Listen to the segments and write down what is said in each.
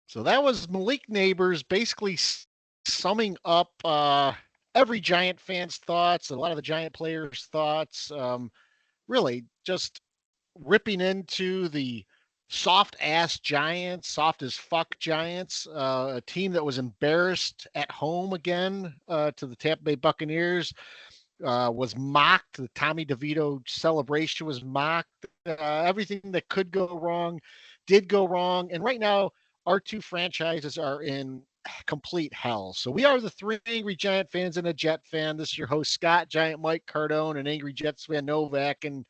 So that was Malik Neighbors basically summing up every Giant fan's thoughts, a lot of the Giant players' thoughts. Really just ripping into the soft ass Giants, soft as fuck Giants, a team that was embarrassed at home again to the Tampa Bay Buccaneers, was mocked. The Tommy DeVito celebration was mocked. Everything that could go wrong did go wrong. And right now, our two franchises are in complete hell. So we are the three angry Giant fans and a Jet fan. This is your host, Scott, Giant Mike, Cardone, and angry Jets fan Novak. And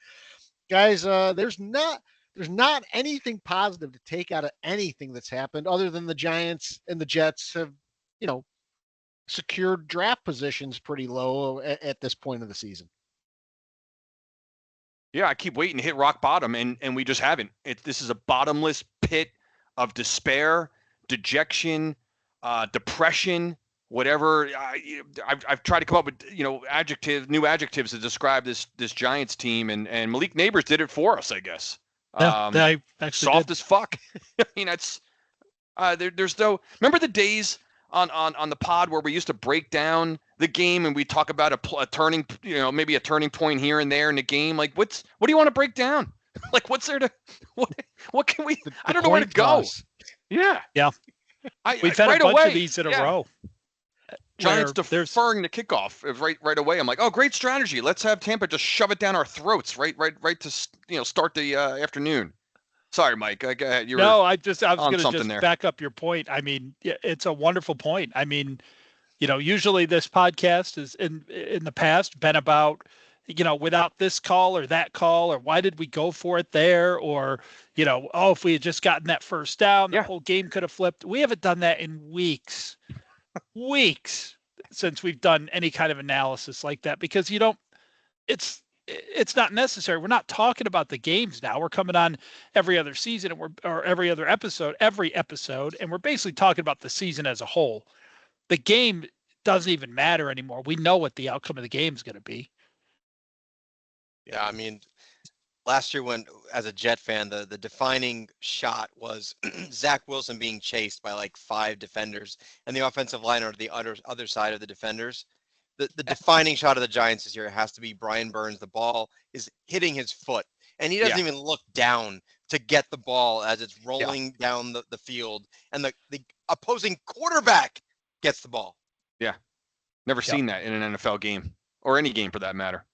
guys, there's not anything positive to take out of anything that's happened other than the Giants and the Jets have, you know, secured draft positions pretty low at this point of the season. Yeah, I keep waiting to hit rock bottom, and we just haven't. This is a bottomless pit of despair, dejection, depression, whatever. I've tried to come up with new adjectives to describe this Giants team, and Malik Neighbors did it for us, I guess. Yeah, I actually soft did. as fuck. I mean, that's there's no. Remember the days on the pod where we used to break down the game and we talk about a turning, maybe a turning point here and there in the game. Like, what do you want to break down? Like, what's there to what can we? I don't know where to go. Yeah. We've had right a bunch away, of these in a row. Giants deferring the kickoff right away. I'm like, oh, great strategy. Let's have Tampa just shove it down our throats right to start the afternoon. Sorry, Mike. I was going to just there. back up your point. I mean, it's a wonderful point. I mean, usually this podcast is in the past been about, without this call or that call, or why did we go for it there? Or, if we had just gotten that first down, the whole game could have flipped. We haven't done that in weeks since we've done any kind of analysis like that, because it's not necessary. We're not talking about the games now. We're coming on every other season or every other episode, and we're basically talking about the season as a whole. The game doesn't even matter anymore. We know what the outcome of the game is going to be. Yeah, I mean, last year when, as a Jet fan, the defining shot was Zach Wilson being chased by like 5 defenders, and the offensive line are the other side of the defenders. The defining shot of the Giants this year has to be Brian Burns. The ball is hitting his foot, and he doesn't even look down to get the ball as it's rolling down the field, and the opposing quarterback gets the ball. Yeah. Never seen that in an NFL game, or any game for that matter.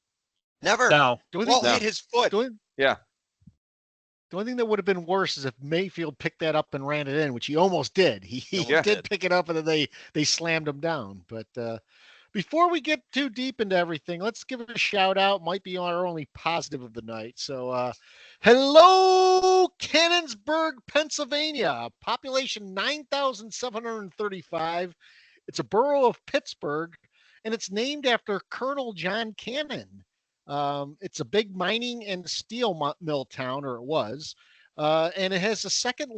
Never. No. The ball hit his foot. The only thing that would have been worse is if Mayfield picked that up and ran it in, which he almost did. He did pick it up, and then they slammed him down. But before we get too deep into everything, let's give it a shout out. Might be our only positive of the night. So, hello, Cannonsburg, Pennsylvania. Population 9,735. It's a borough of Pittsburgh, and it's named after Colonel John Cannon. It's a big mining and steel mill town, or it was, and it has the second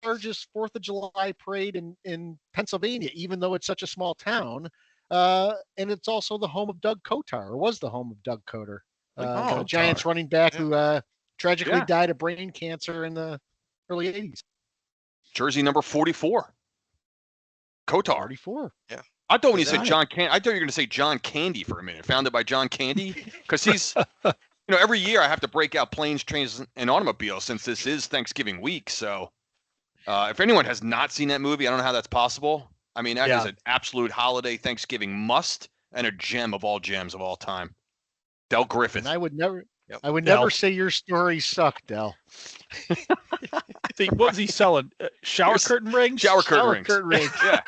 largest 4th of July parade in Pennsylvania, even though it's such a small town. And it's also the home of Doug Kotar, or was the home of Doug Kotar, the Giants running back who tragically died of brain cancer in the early 80s. Jersey number 44. Kotar. 44. Yeah. I thought when you said John Candy, I thought you were going to say John Candy for a minute. Founded by John Candy, because he's, every year I have to break out planes, trains, and automobiles since this is Thanksgiving week. So, if anyone has not seen that movie, I don't know how that's possible. I mean, that is an absolute holiday Thanksgiving must and a gem of all gems of all time. Del Griffith. And I would never say your story sucked, Del. What was he selling? Shower curtain rings? Shower curtain rings. Yeah.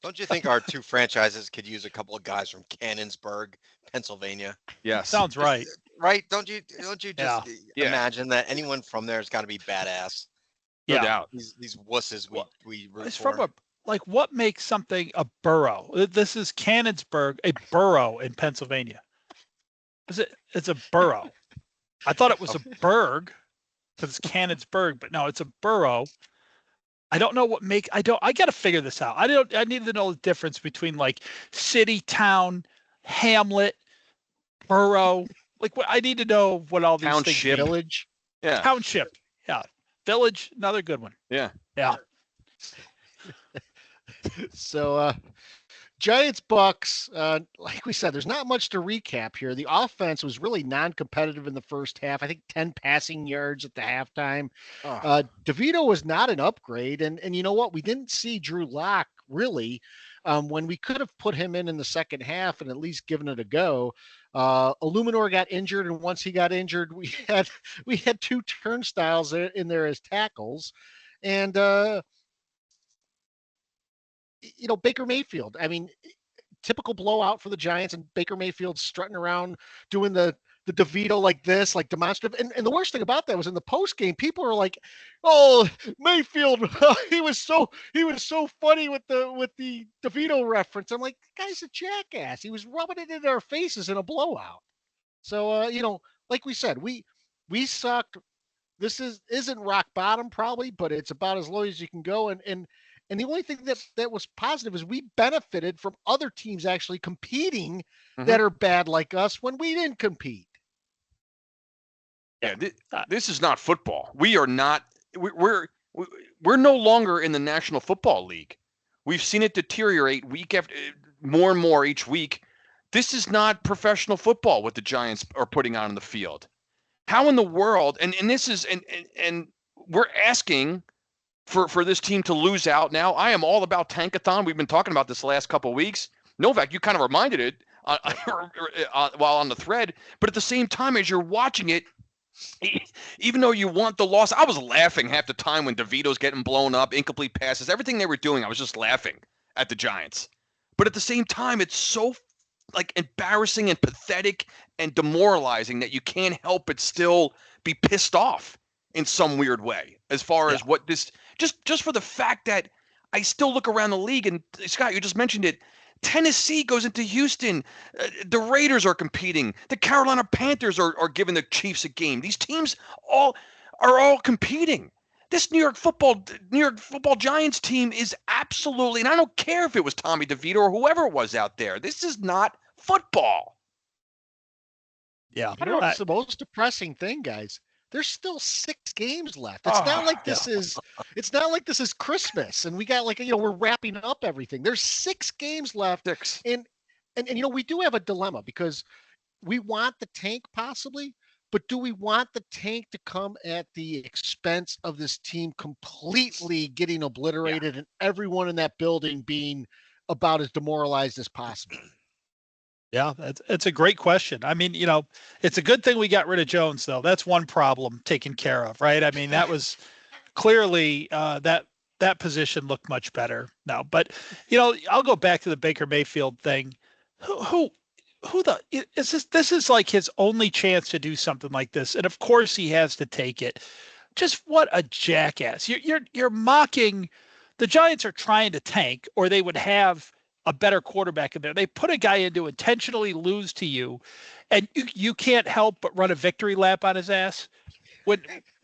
Don't you think our two franchises could use a couple of guys from Cannonsburg, Pennsylvania? Yes. Sounds right. Right? Don't you just imagine that anyone from there has got to be badass? No doubt. These wusses we root It's for. from what makes something a borough? This is Cannonsburg, a borough in Pennsylvania. It's a borough. I thought it was a burg because it's Cannonsburg, but no, it's a borough. I don't know I got to figure this out. I need to know the difference between like city, town, hamlet, borough. Like I need to know what all these things mean. Village. Yeah. Township. Yeah. Village, another good one. Yeah. Yeah. So Giants Bucs, like we said, there's not much to recap here. The offense was really non-competitive in the first half. I think 10 passing yards at the halftime. Oh. DeVito was not an upgrade, and you know what? We didn't see Drew Lock really when we could have put him in the second half and at least given it a go. Illuminor got injured, and once he got injured, we had two turnstiles in there as tackles, and Baker Mayfield. I mean, typical blowout for the Giants, and Baker Mayfield strutting around doing the DeVito like this, like demonstrative. And the worst thing about that was in the post game, people are like, "Oh, Mayfield, he was so funny with the DeVito reference." I'm like, the guy's a jackass. He was rubbing it in our faces in a blowout. So like we said, we sucked. This isn't rock bottom probably, but it's about as low as you can go. And the only thing that was positive is we benefited from other teams actually competing that are bad like us when we didn't compete. Yeah, this is not football. We are not. We're no longer in the National Football League. We've seen it deteriorate week after more and more each week. This is not professional football. What the Giants are putting on the field. How in the world? And this is and we're asking for this team to lose out now. I am all about tankathon. We've been talking about this the last couple of weeks. Novak, you kind of reminded it while on the thread, but at the same time as you're watching it, even though you want the loss, I was laughing half the time when DeVito's getting blown up, incomplete passes, everything they were doing, I was just laughing at the Giants. But at the same time, it's so embarrassing and pathetic and demoralizing that you can't help but still be pissed off in some weird way as far as what this just for the fact that I still look around the league, and Scott, you just mentioned it. Tennessee goes into Houston. The Raiders are competing. The Carolina Panthers are giving the Chiefs a game. These teams are all competing. This New York Football Giants team is absolutely, and I don't care if it was Tommy DeVito or whoever it was out there. This is not football. Yeah. I don't know. It's the most depressing thing, guys. There's still 6 games left. It's not like this is. It's not like this is Christmas and we got we're wrapping up everything. There's 6 games left. 6. And we do have a dilemma because we want the tank possibly, but do we want the tank to come at the expense of this team completely getting obliterated and everyone in that building being about as demoralized as possible? Yeah, it's a great question. I mean, it's a good thing we got rid of Jones, though. That's one problem taken care of, right? I mean, that was clearly that position looked much better now. But I'll go back to the Baker Mayfield thing. Who is this? This is like his only chance to do something like this, and of course he has to take it. Just what a jackass! You're mocking. The Giants are trying to tank, or they would have a better quarterback in there. They put a guy in to intentionally lose to you, and you can't help but run a victory lap on his ass.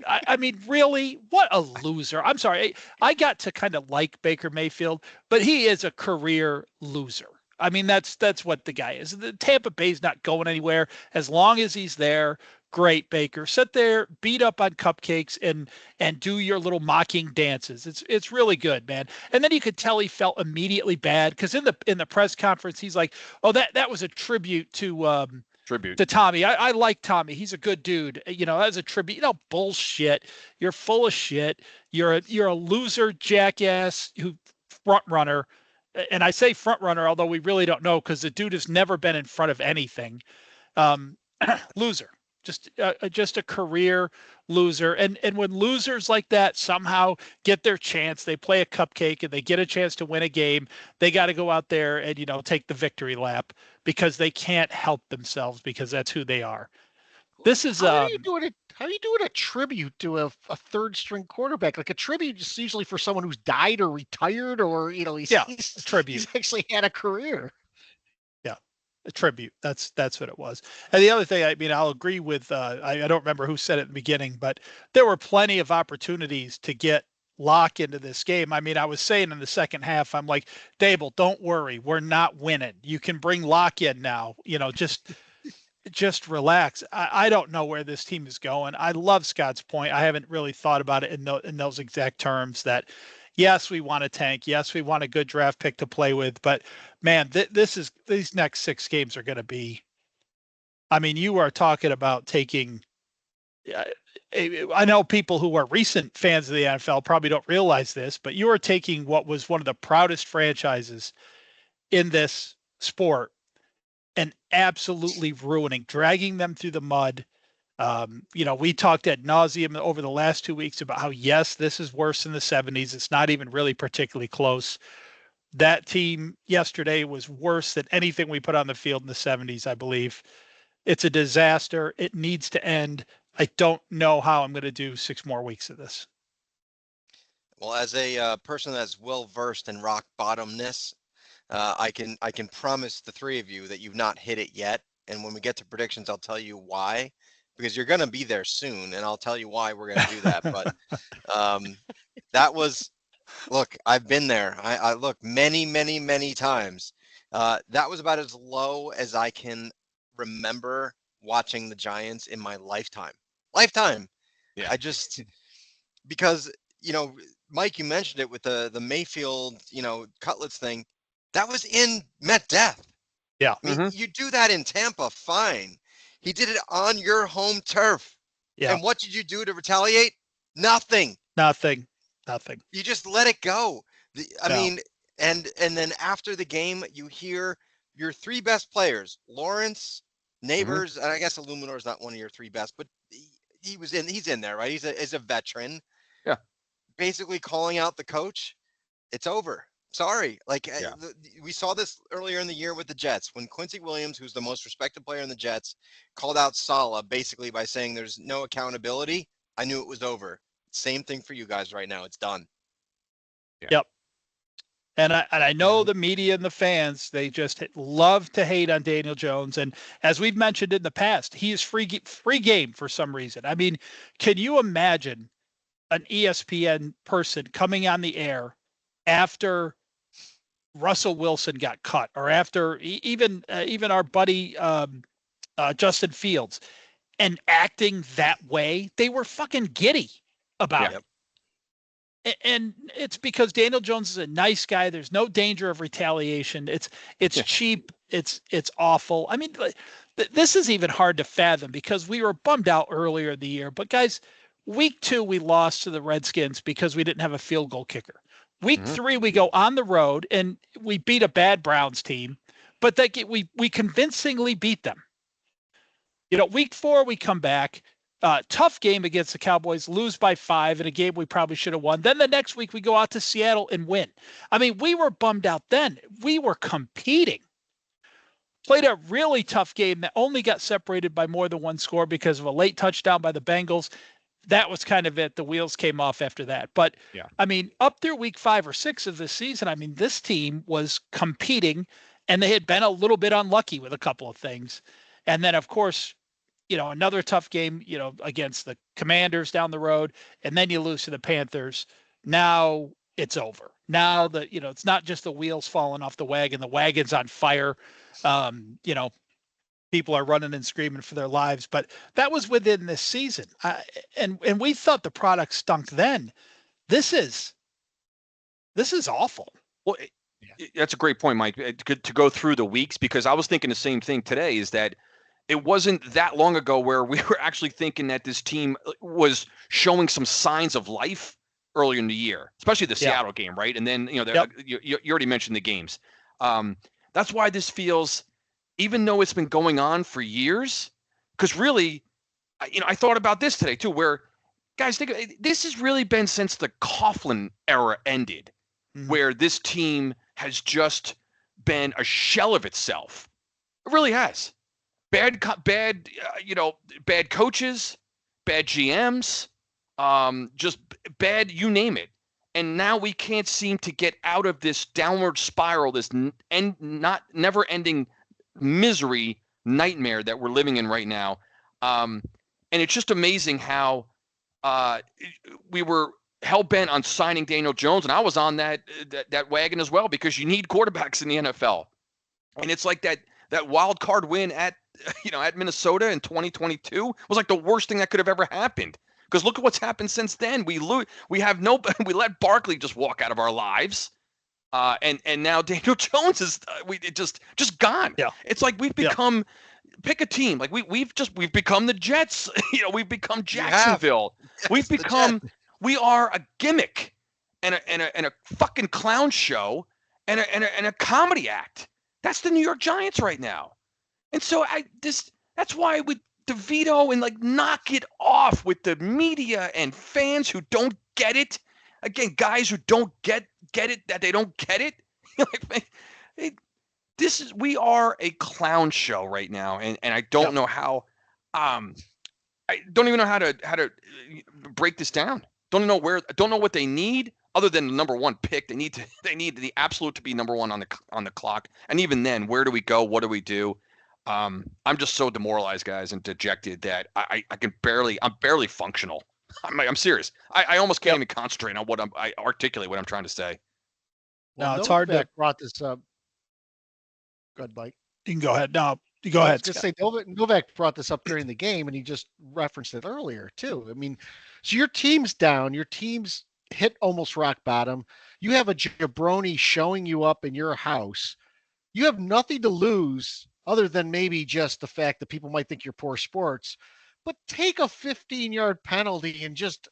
I mean, really, what a loser. I'm sorry. I got to kind of like Baker Mayfield, but he is a career loser. I mean, that's what the guy is. The Tampa Bay's not going anywhere as long as he's there. Great, Baker. Sit there, beat up on cupcakes, and do your little mocking dances. It's really good, man. And then you could tell he felt immediately bad because in the press conference he's like, "Oh, that was a tribute to Tommy. I like Tommy. He's a good dude. As a tribute. Bullshit. You're full of shit. You're a loser, jackass who front runner." And I say front runner, although we really don't know because the dude has never been in front of anything. Loser. Just a career loser. And when losers like that somehow get their chance, they play a cupcake and they get a chance to win a game, they got to go out there and, take the victory lap because they can't help themselves because that's who they are. This is how are you doing a tribute to a third string quarterback? Like a tribute is usually for someone who's died or retired or he's a tribute. He's actually had a career. A tribute. That's what it was. And the other thing, I mean, I'll agree with, I don't remember who said it at the beginning, but there were plenty of opportunities to get Locke into this game. I mean, I was saying in the second half, I'm like, Dable, don't worry. We're not winning. You can bring Locke in now, just just relax. I don't know where this team is going. I love Scott's point. I haven't really thought about it in those exact terms that, yes, we want a tank. Yes, we want a good draft pick to play with. But, man, these next 6 games are going to be, I mean, you are talking about taking I know people who are recent fans of the NFL probably don't realize this, but you are taking what was one of the proudest franchises in this sport and absolutely ruining, dragging them through the mud. We talked ad nauseum over the last 2 weeks about how, yes, this is worse than the 70s. It's not even really particularly close. That team yesterday was worse than anything we put on the field in the 70s, I believe. It's a disaster. It needs to end. I don't know how I'm going to do 6 more weeks of this. Well, as a person that's well versed in rock bottomness, I can promise the 3 of you that you've not hit it yet. And when we get to predictions, I'll tell you why, because you're going to be there soon, and I'll tell you why we're going to do that. But that was, look, I've been there. I look many, many, many times. That was about as low as I can remember watching the Giants in my lifetime. Yeah. I just, because, Mike, you mentioned it with the Mayfield, Cutlets thing. That was in Met Death. Yeah. I mean, you do that in Tampa, fine. He did it on your home turf. Yeah. And what did you do to retaliate? Nothing. You just let it go. I mean, and then after the game, you hear your 3 best players, Lawrence, Neighbors, and I guess Illuminor is not one of your 3 best, but he's in there, right? He's a veteran. Yeah. Basically calling out the coach. It's over. Sorry. We saw this earlier in the year with the Jets when Quincy Williams, who's the most respected player in the Jets, called out Saleh basically by saying there's no accountability. I knew it was over. Same thing for you guys right now. It's done. Yeah. Yep. And I know the media and the fans, they just love to hate on Daniel Jones. And as we've mentioned in the past, he is free game for some reason. I mean, can you imagine an ESPN person coming on the air after Russell Wilson got cut, or after even our buddy Justin Fields, and acting that way? They were fucking giddy about it. And it's because Daniel Jones is a nice guy. There's no danger of retaliation. It's cheap. It's awful. I mean, this is even hard to fathom because we were bummed out earlier in the year. But guys, week 2, we lost to the Redskins because we didn't have a field goal kicker. Week 3, we go on the road and we beat a bad Browns team, but we convincingly beat them. Week 4, we come back. Tough game against the Cowboys, lose by 5 in a game we probably should have won. Then the next week we go out to Seattle and win. I mean, we were bummed out then. We were competing. Played a really tough game that only got separated by more than 1 score because of a late touchdown by the Bengals. That was kind of it. The wheels came off after that. But, I mean, up through week 5 or 6 of this season, I mean, this team was competing, and they had been a little bit unlucky with a couple of things. And then, of course, another tough game, against the Commanders down the road, and then you lose to the Panthers. Now it's over. Now that, it's not just the wheels falling off the wagon, the wagon's on fire. People are running and screaming for their lives, but that was within this season. And we thought the product stunk then. This is awful. Well, that's a great point, Mike, to go through the weeks, because I was thinking the same thing today, is that it wasn't that long ago where we were actually thinking that this team was showing some signs of life earlier in the year, especially the Seattle game, right? And then, you already mentioned the games. That's why this feels, even though it's been going on for years, because really, I thought about this today too, where, guys, this has really been since the Coughlin era ended, where this team has just been a shell of itself. It really has. Bad coaches, bad GMs, just bad, you name it. And now we can't seem to get out of this downward spiral, this never-ending misery nightmare that we're living in right now. And it's just amazing how we were hell-bent on signing Daniel Jones, and I was on that wagon as well, because you need quarterbacks in the NFL. And it's like that wild card win at at Minnesota in 2022 was like the worst thing that could have ever happened. Because look at what's happened since then. We have no, we let Barkley just walk out of our lives. And now Daniel Jones is just gone. Yeah. It's like we've become pick a team. Like we've become the Jets. We've become Jacksonville. We've become we are a gimmick and a fucking clown show and a comedy act. That's the New York Giants right now. And so that's why with DeVito and like knock it off with the media and fans who don't get it. Again, guys who don't get it, that they don't get it. We are a clown show right now, and I don't know how. I don't even know how to break this down. Don't know what they need other than the number one pick. They need the absolute to be number one on the clock. And even then, where do we go? What do we do? I'm just so demoralized, guys, and dejected that I'm barely functional. I'm serious. I almost can't even concentrate on I articulate what I'm trying to say. No, it's hard to brought this up. Go ahead, Mike. You can go ahead. No, you go ahead. Just say Novak brought this up during the game, and he just referenced it earlier too. I mean, so your team's down. Your team's hit almost rock bottom. You have a jabroni showing you up in your house. You have nothing to lose other than maybe just the fact that people might think you're poor sports. But take a 15-yard penalty and just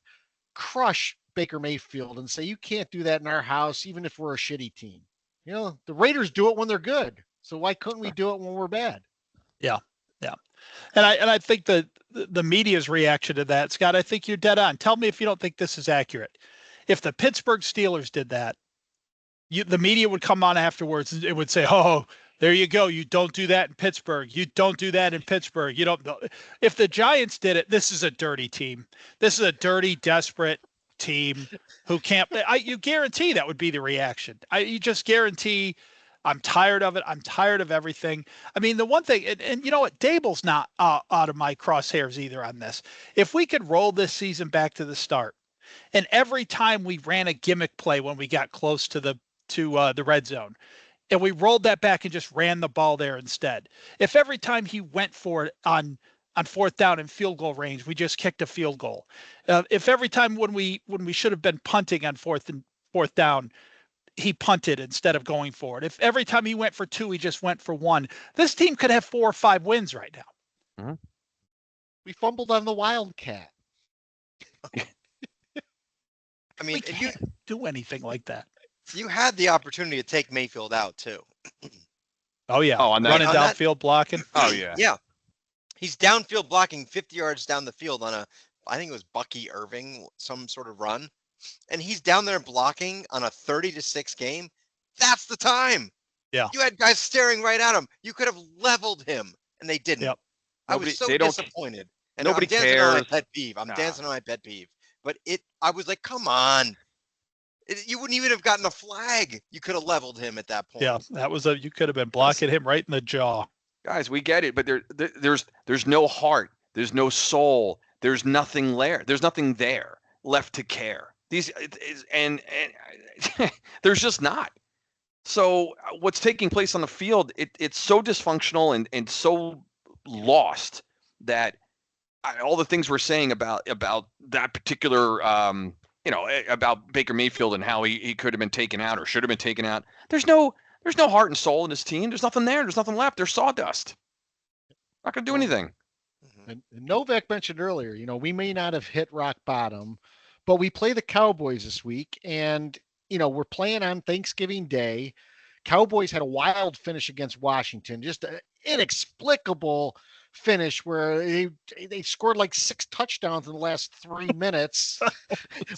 crush Baker Mayfield and say, you can't do that in our house, even if we're a shitty team. The Raiders do it when they're good. So why couldn't we do it when we're bad? Yeah. Yeah. And I think the media's reaction to that, Scott, I think you're dead on. Tell me if you don't think this is accurate. If the Pittsburgh Steelers did that, the media would come on afterwards and it would say, oh, there you go. You don't do that in Pittsburgh. You don't do that in Pittsburgh. You don't know. If the Giants did it, this is a dirty team. This is a dirty, desperate team who can't. You guarantee that would be the reaction. You just guarantee. I'm tired of it. I'm tired of everything. I mean, the one thing, and you know what? Dable's not out of my crosshairs either on this. If we could roll this season back to the start, and every time we ran a gimmick play when we got close to the red zone, and we rolled that back and just ran the ball there instead. If every time he went for it on fourth down and field goal range, we just kicked a field goal. If every time when we should have been punting on fourth down, he punted instead of going for it. If every time he went for two, he just went for one, this team could have 4 or 5 wins right now. Mm-hmm. We fumbled on the Wildcat. I mean, we can't do anything like that. You had the opportunity to take Mayfield out too. Oh yeah. Oh, running downfield blocking. Oh yeah. Yeah. He's downfield blocking 50 yards down the field on I think it was Bucky Irving, some sort of run. And he's down there blocking on a 30-6 game. That's the time. Yeah. You had guys staring right at him. You could have leveled him, and they didn't. Yep. I was so disappointed. And nobody I'm dancing cares. on my pet peeve. I'm dancing on my pet peeve. But I was like, come on. You wouldn't even have gotten a flag. You could have leveled him at that point. Yeah, that was you could have been blocking him right in the jaw. Guys, we get it, but there's no heart. There's no soul. There's nothing there. There's nothing there left to care. And there's just not. So what's taking place on the field, it's so dysfunctional and so lost that all the things we're saying about that particular about Baker Mayfield and how he could have been taken out or should have been taken out. There's no heart and soul in this team. There's nothing there. There's nothing left. There's sawdust. Not going to do anything. And Novak mentioned earlier, we may not have hit rock bottom, but we play the Cowboys this week, and we're playing on Thanksgiving Day. Cowboys had a wild finish against Washington, just an inexplicable finish where they scored like 6 touchdowns in the last 3 minutes.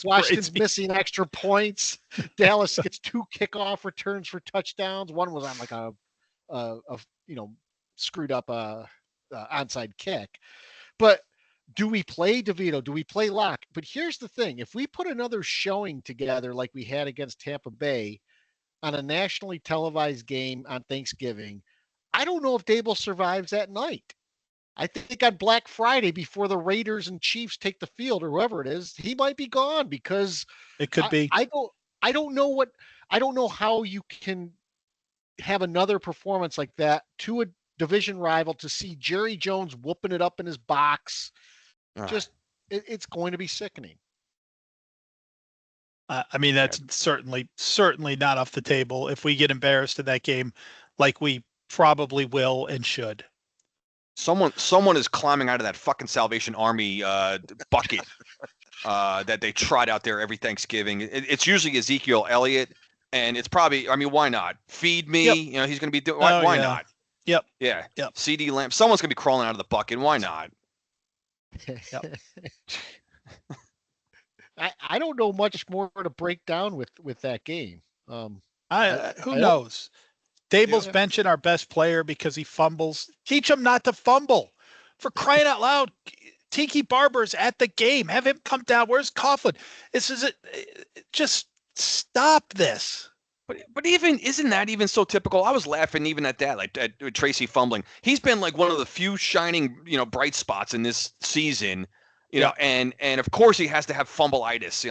Washington's missing extra points. Dallas gets 2 kickoff returns for touchdowns. One was on like a screwed up onside kick. But do we play DeVito? Do we play Locke? But here's the thing. If we put another showing together like we had against Tampa Bay on a nationally televised game on Thanksgiving, I don't know if Dable survives that night. I think on Black Friday before the Raiders and Chiefs take the field or whoever it is, he might be gone because it could be. I don't know how you can have another performance like that to division rival, to see Jerry Jones whooping it up in his box. Ah. Just it's going to be sickening. I mean, that's certainly not off the table if we get embarrassed in that game, like we probably will and should. Someone is climbing out of that fucking Salvation Army bucket that they trot out there every Thanksgiving. It's usually Ezekiel Elliott, and it's probably, I mean, why not? Feed me. Yep. You know, he's going to be doing. Why not? Yep. Yeah. Yep. CD Lamb. Someone's going to be crawling out of the bucket. Why not? Yep. I don't know much more to break down with that game. Who I knows? Dable's Yeah. benching our best player because he fumbles. Teach him not to fumble. For crying out loud, Tiki Barber's at the game. Have him come down. Where's Coughlin? Just stop this. But even isn't that even so typical? I was laughing even at that, like at Tracy fumbling. He's been like one of the few shining, bright spots in this season. And of course he has to have fumbleitis.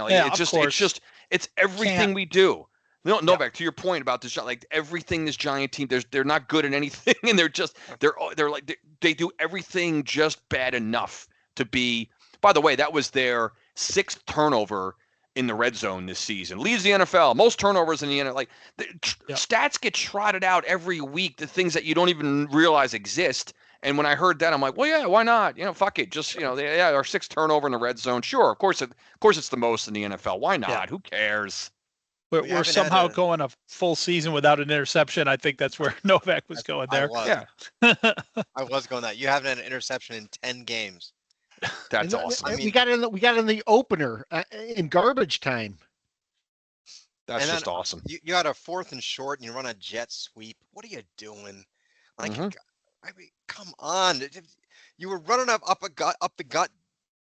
It's everything we do. Novak, to your point about this, like everything this Giant team, they're not good at anything, and they do everything just bad enough to be. By the way, that was their 6th turnover in the red zone this season. Leads the NFL, most turnovers in the NFL. Like stats get trotted out every week, the things that you don't even realize exist. And when I heard that, I'm like, well, yeah, why not? Fuck it. Just our 6th turnover in the red zone. Sure, of course it's the most in the NFL. Why not? Yeah. Who cares? We're somehow going a full season without an interception. I think that's where Novak was going there. I was going that. You haven't had an interception in 10 games. That's awesome. We got in the opener in garbage time. That's just awesome. You had a 4th and short, and you run a jet sweep. What are you doing? Like, I mean, come on. You were running up the gut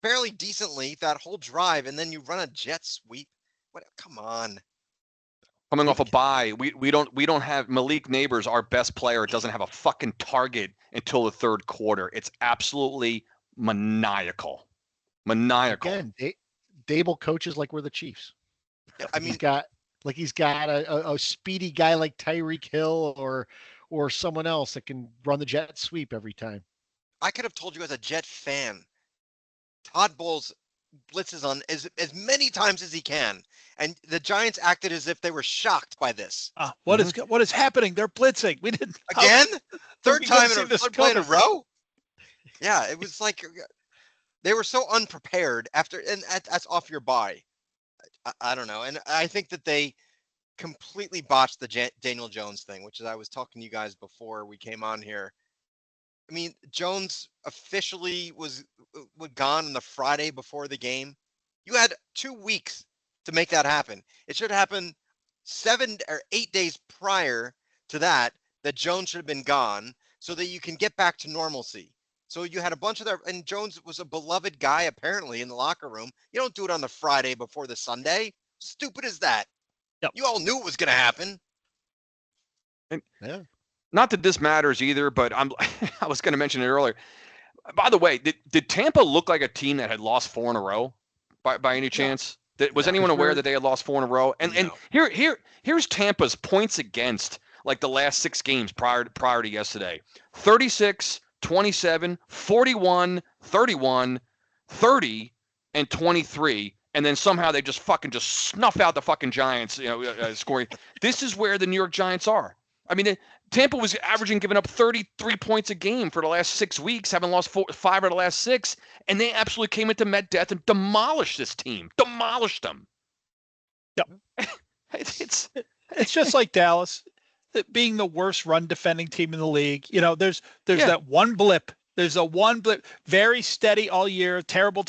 fairly decently that whole drive, and then you run a jet sweep. What? Come on. Coming off a bye, we don't have Malik Neighbors, our best player, doesn't have a fucking target until the 3rd quarter. It's absolutely maniacal. Again, Dable coaches like we're the Chiefs. I mean, he's got a speedy guy like Tyreek Hill or someone else that can run the jet sweep every time. I could have told you as a Jet fan, Todd Bowles blitzes on as many times as he can, and the Giants acted as if they were shocked by this. What is happening? They're blitzing. We didn't again. 3rd time in a play in a row. Yeah, it was like they were so unprepared after, and that's off your bye. I don't know, and I think that they completely botched the Daniel Jones thing, which is I was talking to you guys before we came on here. I mean, Jones officially was gone on the Friday before the game. You had 2 weeks to make that happen. It should happen 7 or 8 days prior to that Jones should have been gone so that you can get back to normalcy. So you had a bunch of that, and Jones was a beloved guy apparently in the locker room. You don't do it on the Friday before the Sunday. Stupid as that. Yep. You all knew it was going to happen. Yeah. Not that this matters either, but I was going to mention it earlier. By the way, did Tampa look like a team that had lost 4 in a row by any chance? Was anyone aware that they had lost 4 in a row? And here's Tampa's points against like the last 6 games prior to yesterday. 36, 27, 41, 31, 30, and 23. And then somehow they just snuff out the fucking Giants, scoring. This is where the New York Giants are. I mean, Tampa was giving up 33 points a game for the last 6 weeks, having lost 5 out of the last 6, and they absolutely came into med death and demolished this team. Demolished them. Yep. It's just like Dallas being the worst run defending team in the league. There's that one blip. There's a one blip, very steady all year, terrible,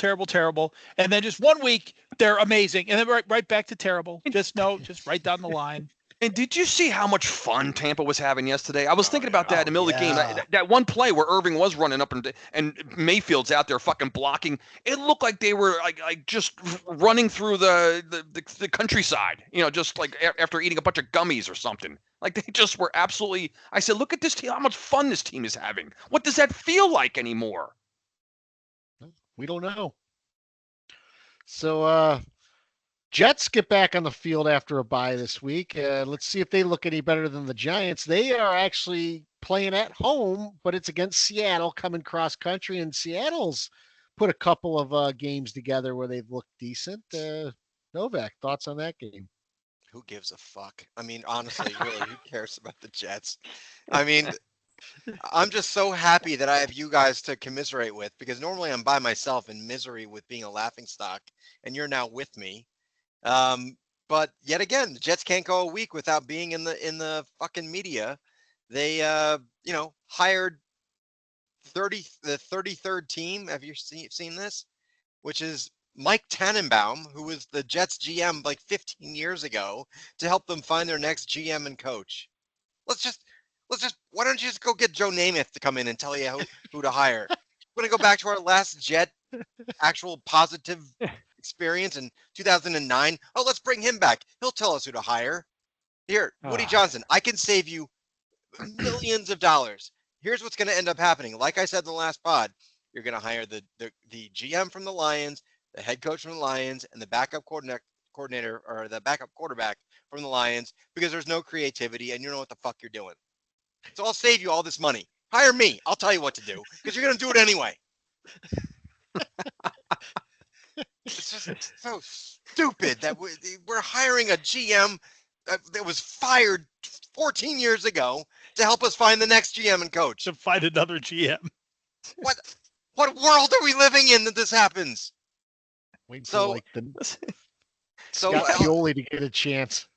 and then just 1 week they're amazing, and then right back to terrible. Just right down the line. And did you see how much fun Tampa was having yesterday? I was thinking about that in the middle of the game. That one play where Irving was running up and Mayfield's out there fucking blocking. It looked like they were like just running through the countryside, just like after eating a bunch of gummies or something. Like they just were absolutely. I said, look at this team, how much fun this team is having. What does that feel like anymore? We don't know. So, Jets get back on the field after a bye this week. Let's see if they look any better than the Giants. They are actually playing at home, but it's against Seattle coming cross country, and Seattle's put a couple of games together where they've looked decent. Novak, thoughts on that game? Who gives a fuck? I mean, honestly, really, who cares about the Jets? I mean, I'm just so happy that I have you guys to commiserate with, because normally I'm by myself in misery with being a laughingstock, and you're now with me. But yet again, the Jets can't go a week without being in the fucking media. They hired the 33rd team. Have you seen this? Which is Mike Tannenbaum, who was the Jets GM like 15 years ago, to help them find their next GM and coach. Why don't you just go get Joe Namath to come in and tell you who to hire? We're going to go back to our last Jet actual positive experience in 2009. Oh, let's bring him back. He'll tell us who to hire. Here, Woody Johnson, I can save you millions of dollars. Here's what's going to end up happening. Like I said in the last pod, you're going to hire the GM from the Lions, the head coach from the Lions, and the backup coordinator or the backup quarterback from the Lions, because there's no creativity and you know what the fuck you're doing. So I'll save you all this money. Hire me. I'll tell you what to do, because you're going to do it anyway. It's just so stupid that we're hiring a GM that was fired 14 years ago to help us find the next GM and coach. To find another GM. What world are we living in that this happens? Wait So- for like the So Scott Pioli to get a chance.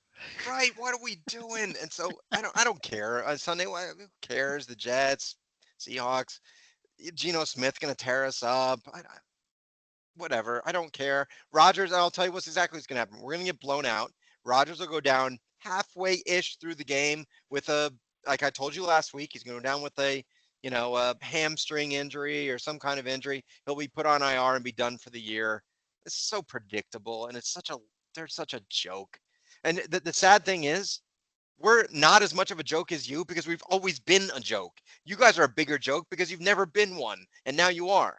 right, what are we doing? And so I don't care. Sunday, who cares? The Jets, Seahawks, Geno Smith gonna tear us up. Whatever. I don't care. Rodgers, I'll tell you what's exactly what's gonna happen. We're gonna get blown out. Rodgers will go down halfway-ish through the game with like I told you last week, he's gonna go down with a hamstring injury or some kind of injury. He'll be put on IR and be done for the year. It's so predictable, and they're such a joke. And the sad thing is, we're not as much of a joke as you, because we've always been a joke. You guys are a bigger joke because you've never been one, and now you are.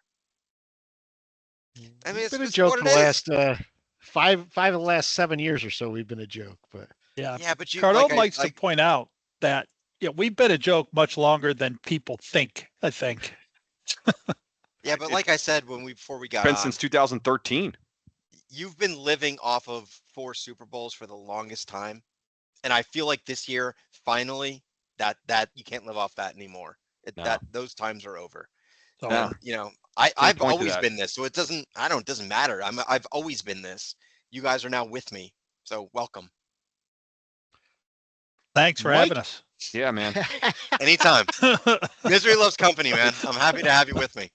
I mean, it's been a just joke what the it is. last five of the last 7 years or so. We've been a joke, but Yeah. Yeah, but you Cardone like, likes to point out that we've been a joke much longer than people think, I think. yeah, but like I said before we got Been on, since 2013. you've been living off of 4 Super Bowls for the longest time, and I feel like this year finally that you can't live off that anymore. No. Those times are over. So, No. And, I've point to always that. been this, so it doesn't matter. I've always been this. You guys are now with me, so welcome. thanks for Mike- having us. Yeah, man. Anytime. Misery loves company, man. I'm happy to have you with me.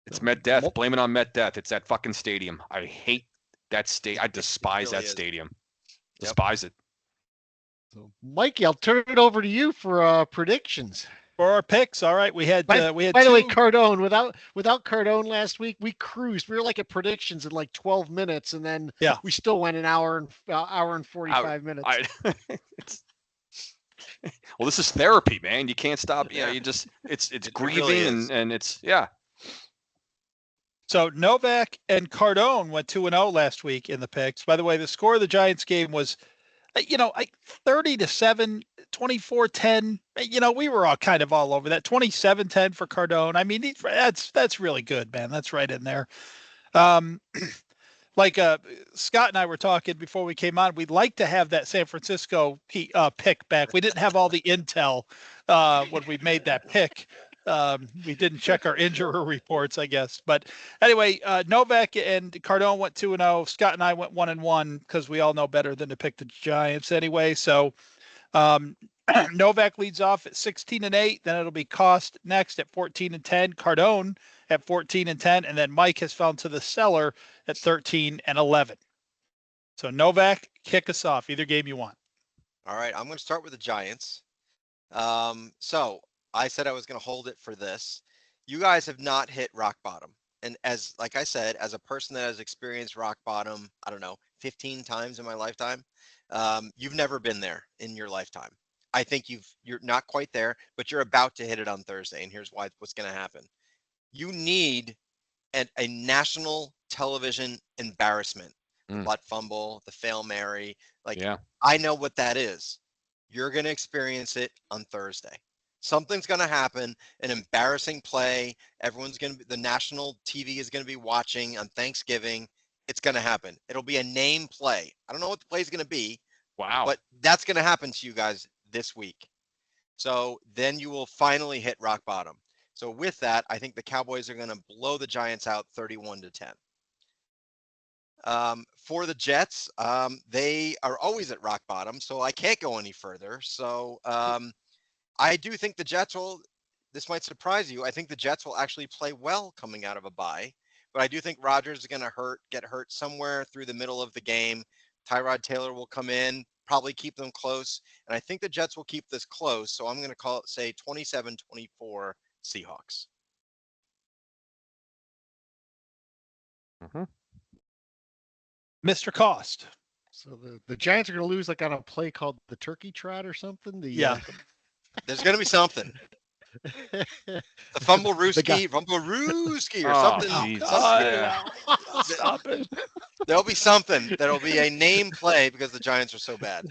It's Met Death. Blame it on Met Death. It's that fucking stadium. I hate that stadium. I despise really that is. stadium. Yep. Despise it. So, Mikey, I'll turn it over to you for predictions. For our picks, all right. We had By the way, two. Cardone, without Cardone last week, we cruised. We were like at predictions in like 12 minutes, and then we still went an hour and 45 minutes. Well, this is therapy, man. You can't stop. Yeah. You just it's It grieving really is. and it's So Novak and Cardone went 2-0 last week in the picks. By the way, the score of the Giants game was, 30-7, 24-10. We were all kind of all over that. 27-10 for Cardone. I mean, that's really good, man. That's right in there. Scott and I were talking before we came on, we'd like to have that San Francisco pick back. We didn't have all the intel when we made that pick. We didn't check our injury reports, I guess. But anyway, Novak and Cardone went 2-0. Scott and I went 1-1 because we all know better than to pick the Giants anyway. So Novak leads off at 16-8. Then it'll be Cost next at 14-10. Cardone at 14-10, and then Mike has fallen to the cellar at 13-11. So Novak, kick us off. Either game you want. All right, I'm going to start with the Giants. So I said I was going to hold it for this. You guys have not hit rock bottom. And like I said, as a person that has experienced rock bottom, 15 times in my lifetime, you've never been there in your lifetime. I think you're not quite there, but you're about to hit it on Thursday. And here's what's going to happen. You need a national television embarrassment. Mm. butt fumble, the Fail Mary. Like, Yeah. I know what that is. You're going to experience it on Thursday. Something's going to happen, an embarrassing play. The national TV is going to be watching on Thanksgiving. It's going to happen. It'll be a name play. I don't know what the play is going to be, Wow. but that's going to happen to you guys this week. So then you will finally hit rock bottom. So with that, I think the Cowboys are going to blow the Giants out 31-10. For the Jets, they are always at rock bottom, so I can't go any further. So I do think the Jets will, this might surprise you, I think the Jets will actually play well coming out of a bye. But I do think Rodgers is going to get hurt somewhere through the middle of the game. Tyrod Taylor will come in, probably keep them close. And I think the Jets will keep this close. So I'm going to say 27-24 Seahawks. Mm-hmm. Mr. Cost. So the Giants are going to lose like on a play called the turkey trot or something. There's going to be something. The fumble-rooski or something. Stop it. There'll be something. There'll be a name play because the Giants are so bad.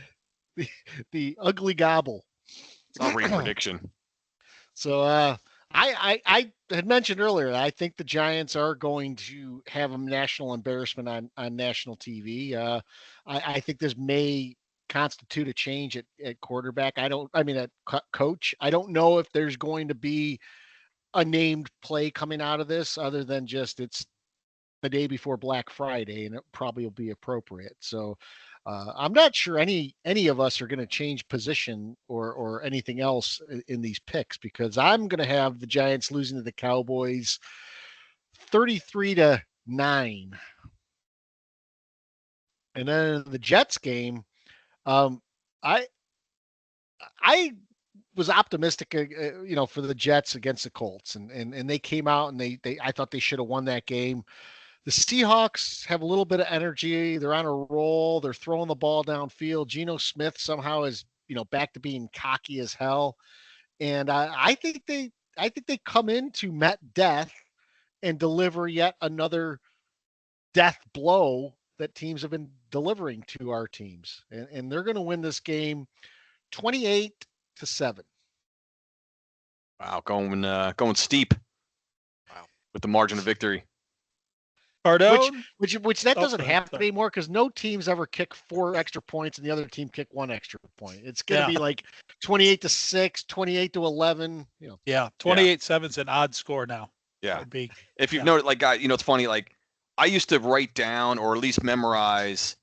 The ugly gobble. Great prediction. So I had mentioned earlier, I think the Giants are going to have a national embarrassment on national TV. I think this may constitute a change at quarterback. At coach. I don't know if there's going to be a named play coming out of this other than just it's the day before Black Friday and it probably will be appropriate. So I'm not sure any of us are going to change position or anything else in these picks because I'm going to have the Giants losing to the Cowboys 33-9. And then the Jets game, I was optimistic, for the Jets against the Colts, and they came out and I thought they should have won that game. The Seahawks have a little bit of energy. They're on a roll. They're throwing the ball downfield. Geno Smith somehow is, back to being cocky as hell. And I think they come into Met Death and deliver yet another death blow that teams have been delivering to our teams. And they're going to win this game 28-7. Wow, going steep. Wow. With the margin of victory. Cardone? Which that doesn't happen anymore because no teams ever kick 4 extra points and the other team kick 1 extra point. It's going to be like 28-6, 28-11. Yeah, 28-7 is an odd score now. Yeah. If you've noted, like, guys, it's funny. Like, I used to write down or at least memorize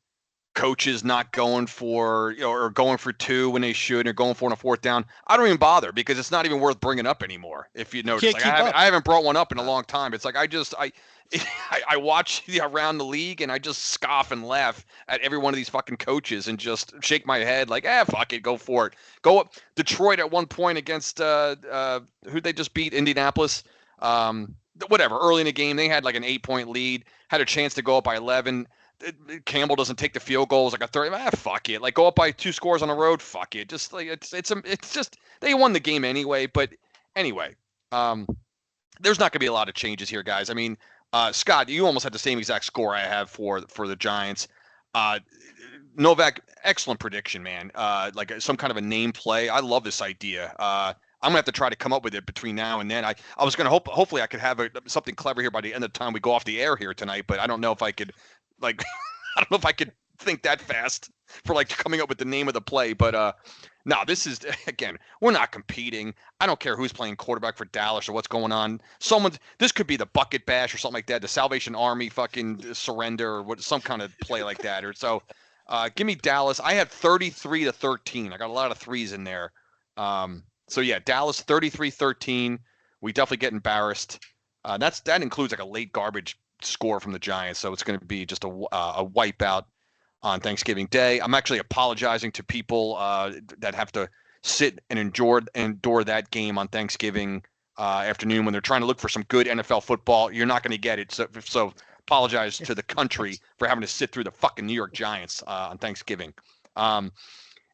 coaches not going for, or going for 2 when they should, or going for on a 4th down. I don't even bother because it's not even worth bringing up anymore. If you notice, like, I haven't brought one up in a long time. It's like I watch around the league and I just scoff and laugh at every one of these fucking coaches and just shake my head like, fuck it, go for it. Go up. Detroit at one point against who they just beat, Indianapolis. Whatever. Early in the game, they had like an 8-point lead, had a chance to go up by 11. Campbell doesn't take the field goals like a 30. Fuck it. Like, go up by 2 scores on the road. Fuck it. Just like it's just they won the game anyway. But anyway, there's not gonna be a lot of changes here, guys. I mean, Scott, you almost had the same exact score I have for the Giants. Novak, excellent prediction, man. Like some kind of a name play. I love this idea. I'm gonna have to try to come up with it between now and then. I was gonna hopefully I could have something clever here by the end of the time we go off the air here tonight, but I don't know if I could. Like, I don't know if I could think that fast for like coming up with the name of the play, but no, this is, again, we're not competing. I don't care who's playing quarterback for Dallas or what's going on. This could be the bucket bash or something like that, the Salvation Army fucking surrender or some kind of play like that. Or so, give me Dallas. I had 33-13. I got a lot of 3s in there. So yeah, Dallas 33-13. We definitely get embarrassed. That includes like a late garbage score from the Giants, so it's going to be just a wipeout on Thanksgiving Day. I'm actually apologizing to people that have to sit and endure that game on Thanksgiving afternoon when they're trying to look for some good NFL football. You're not going to get it, so apologize to the country for having to sit through the fucking New York Giants on Thanksgiving. And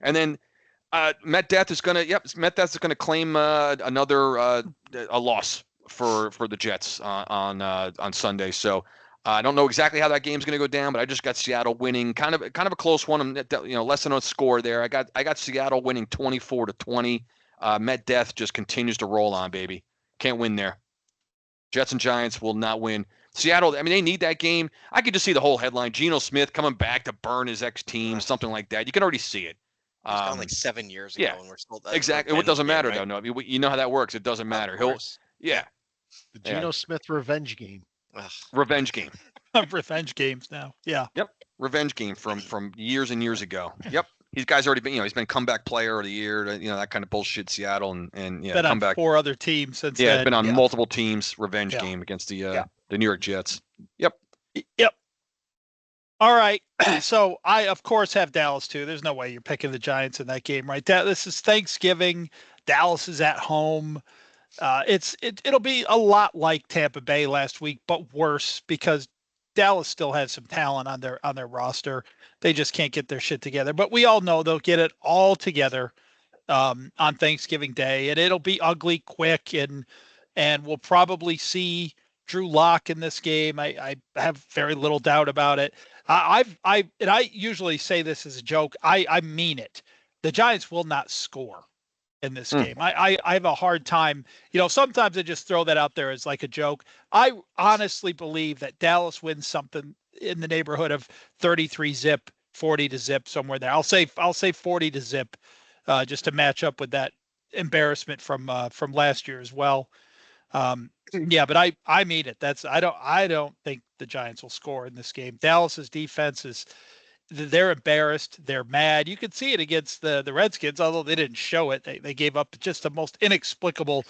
then Met Death is going to claim another a loss for the Jets on Sunday. So I don't know exactly how that game's going to go down, but I just got Seattle winning, kind of a close one. Less than a score there. I got Seattle winning 24-20. Met Death just continues to roll on, baby. Can't win there. Jets and Giants will not win. Seattle, I mean, they need that game. I could just see the whole headline: Geno Smith coming back to burn his ex-team, something like that. You can already see it. It's gone like 7 years ago, and we're still exactly. It doesn't matter though. No, you know how that works. It doesn't matter. The Geno Smith revenge game. Revenge game. Revenge games now. Yeah. Yep. Revenge game from years and years ago. Yep. These guys already been, he's been comeback player of the year, that kind of bullshit. Seattle and been comeback. On 4 other teams since. Yeah, then. Been on multiple teams. Revenge game against the New York Jets. Yep. All right. So I of course have Dallas too. There's no way you're picking the Giants in that game, right? This is Thanksgiving. Dallas is at home. It'll be a lot like Tampa Bay last week, but worse because Dallas still has some talent on their roster. They just can't get their shit together. But we all know they'll get it all together on Thanksgiving Day, and it'll be ugly quick, and we'll probably see Drew Lock in this game. I have very little doubt about it. I usually say this as a joke. I mean it. The Giants will not score in this game. I have a hard time. Sometimes I just throw that out there as like a joke. I honestly believe that Dallas wins something in the neighborhood of 33-0, 40-0, somewhere there. I'll say 40-0, just to match up with that embarrassment from last year as well. But I mean it. I don't think the Giants will score in this game. Dallas's defense they're embarrassed. They're mad. You could see it against the Redskins, although they didn't show it. They gave up just the most inexplicable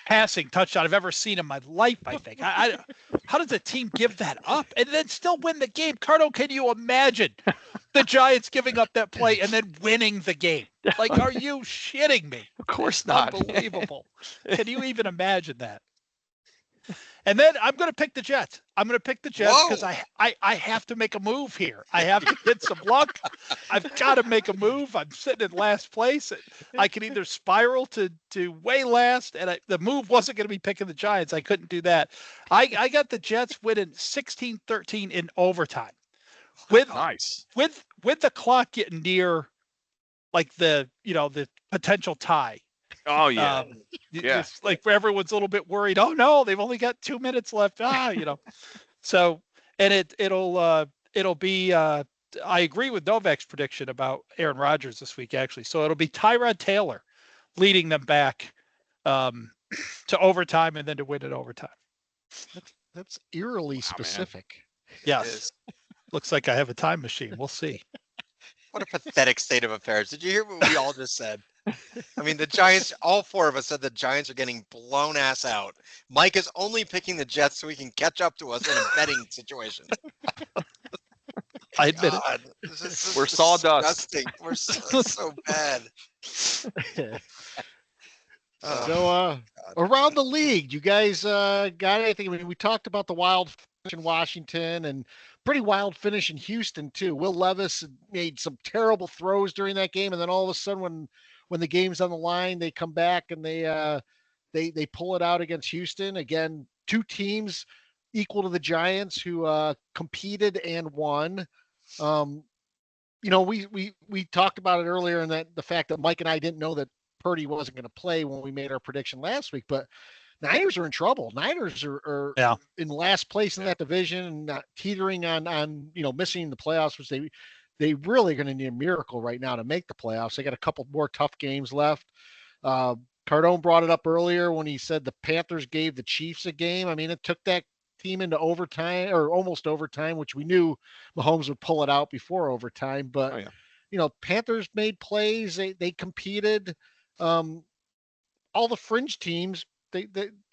passing touchdown I've ever seen in my life, I think. How does a team give that up and then still win the game? Cardone, can you imagine the Giants giving up that play and then winning the game? Like, are you shitting me? Of course not. Unbelievable. Can you even imagine that? And then I'm going to pick the Jets. I'm going to pick the Jets because I have to make a move here. I have to get some luck. I've got to make a move. I'm sitting in last place. I can either spiral to way last, and the move wasn't going to be picking the Giants. I couldn't do that. I got the Jets winning 16-13 in overtime. With the clock getting near, like the potential tie. Oh yeah, It's like everyone's a little bit worried. Oh no, they've only got 2 minutes left. So and it'll be. I agree with Novak's prediction about Aaron Rodgers this week actually. So it'll be Tyrod Taylor leading them back to overtime and then to win in overtime. That's eerily specific. Yes, looks like I have a time machine. We'll see. What a pathetic state of affairs. Did you hear what we all just said? I mean, the Giants, all 4 of us said the Giants are getting blown ass out. Mike is only picking the Jets so he can catch up to us in a betting situation. I admit it. We're sawdust. Disgusting. We're so bad. So around the league, you guys got anything? I mean, we talked about the wild finish in Washington and pretty wild finish in Houston too. Will Levis made some terrible throws during that game, and then all of a sudden when the game's on the line, they come back and they pull it out against Houston. Again, 2 teams equal to the Giants who competed and won. We talked about it earlier, and that the fact that Mike and I didn't know that Purdy wasn't going to play when we made our prediction last week, but Niners are in trouble. Niners are in last place in that division and teetering on missing the playoffs, which they really are going to need a miracle right now to make the playoffs. They got a couple more tough games left. Cardone brought it up earlier when he said the Panthers gave the Chiefs a game. I mean, it took that team into overtime or almost overtime, which we knew Mahomes would pull it out before overtime. But, Panthers made plays. They competed. All the fringe teams, they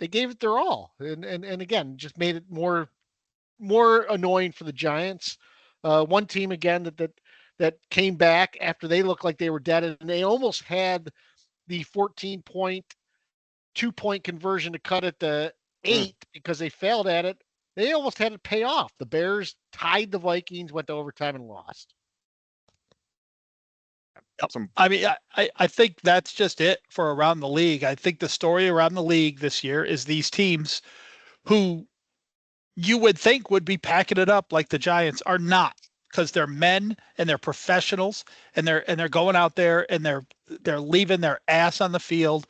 gave it their all. And again, just made it more annoying for the Giants. One team again that came back after they looked like they were dead, and they almost had the 14-point 2-point conversion to cut it to 8 because they failed at it. They almost had it pay off. The Bears tied the Vikings, went to overtime and lost. I mean, I think that's just it for around the league. I think the story around the league this year is these teams who you would think would be packing it up like the Giants are not, because they're men and they're professionals and they're going out there and they're leaving their ass on the field.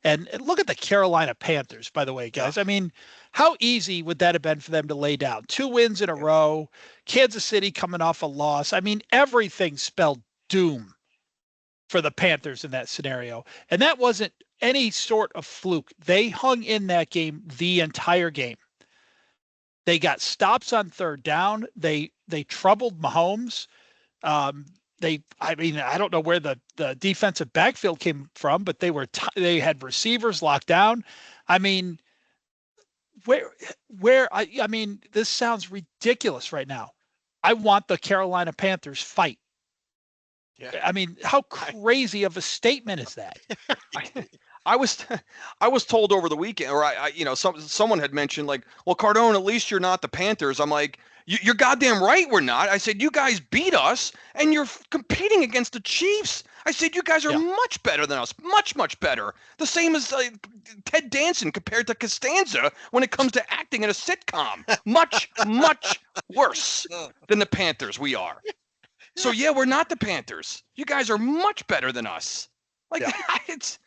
And look at the Carolina Panthers, by the way, guys. I mean, how easy would that have been for them to lay down? 2 wins in a row, Kansas City coming off a loss. I mean, everything spelled doom for the Panthers in that scenario. And that wasn't any sort of fluke. They hung in that game the entire game. They got stops on third down. They troubled Mahomes. I don't know where the defensive backfield came from, but they had receivers locked down. I mean, I mean, this sounds ridiculous right now. I want the Carolina Panthers fight. Yeah. I mean, how crazy of a statement is that? I was told over the weekend, or someone had mentioned like, well, Cardone, at least you're not the Panthers. I'm like, you're goddamn right we're not. I said, you guys beat us and you're competing against the Chiefs. I said, you guys are much better than us. Much, much better. The same as Ted Danson compared to Costanza when it comes to acting in a sitcom. Much, much worse than the Panthers we are. So, yeah, we're not the Panthers. You guys are much better than us. Like, it's...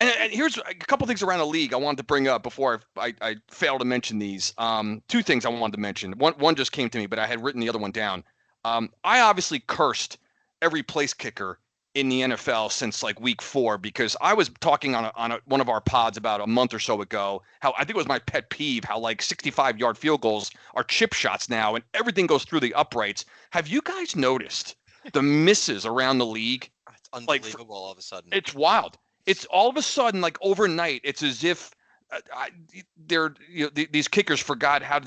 And here's a couple things around the league I wanted to bring up before I fail to mention these. 2 things I wanted to mention. One just came to me, but I had written the other one down. I obviously cursed every place kicker in the NFL since like week 4 because I was talking on one of our pods about a month or so ago how I think it was my pet peeve how like 65-yard field goals are chip shots now and everything goes through the uprights. Have you guys noticed the misses around the league? It's unbelievable all of a sudden. It's wild. It's all of a sudden like overnight. It's as if these kickers forgot how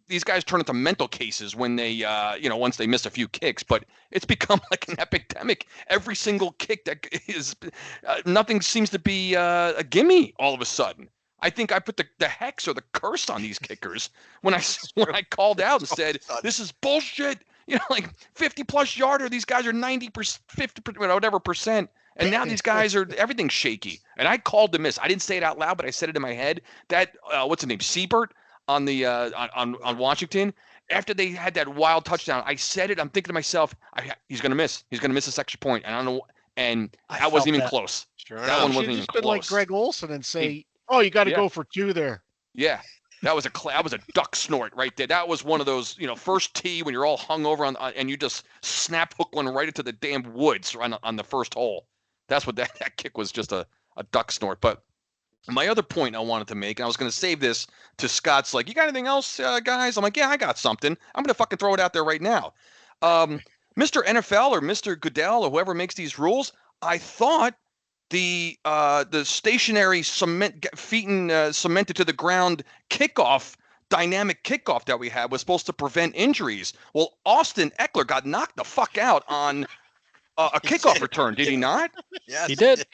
these guys turn into mental cases when they once they miss a few kicks. But it's become like an epidemic. Every single kick that is nothing seems to be a gimme all of a sudden. I think I put the hex or the curse on these kickers when I called out and said this is bullshit. Like 50+ yarder. These guys are 90%, 50%, whatever percent. And now these guys are everything's shaky. And I called the miss. I didn't say it out loud, but I said it in my head. That what's his name, Siebert on the on Washington. After they had that wild touchdown, I said it. I'm thinking to myself, he's gonna miss. He's gonna miss this extra point. And I don't know. And that wasn't even close. Sure that one wasn't even close. Like Greg Olson and say, "Oh, you got to go for 2 there." Yeah. That was a duck snort right there. That was one of those, first tee when you're all hung over on and you just snap hook one right into the damn woods on the first hole. That's what that kick was, just a duck snort. But my other point I wanted to make, and I was going to save this to Scott's like, you got anything else, guys? I'm like, yeah, I got something. I'm going to fucking throw it out there right now. Mr. NFL or Mr. Goodell or whoever makes these rules, I thought the stationary cemented to the ground kickoff, dynamic kickoff that we had was supposed to prevent injuries. Well, Austin Eckler got knocked the fuck out on a kickoff return, did he not? Yes, he did.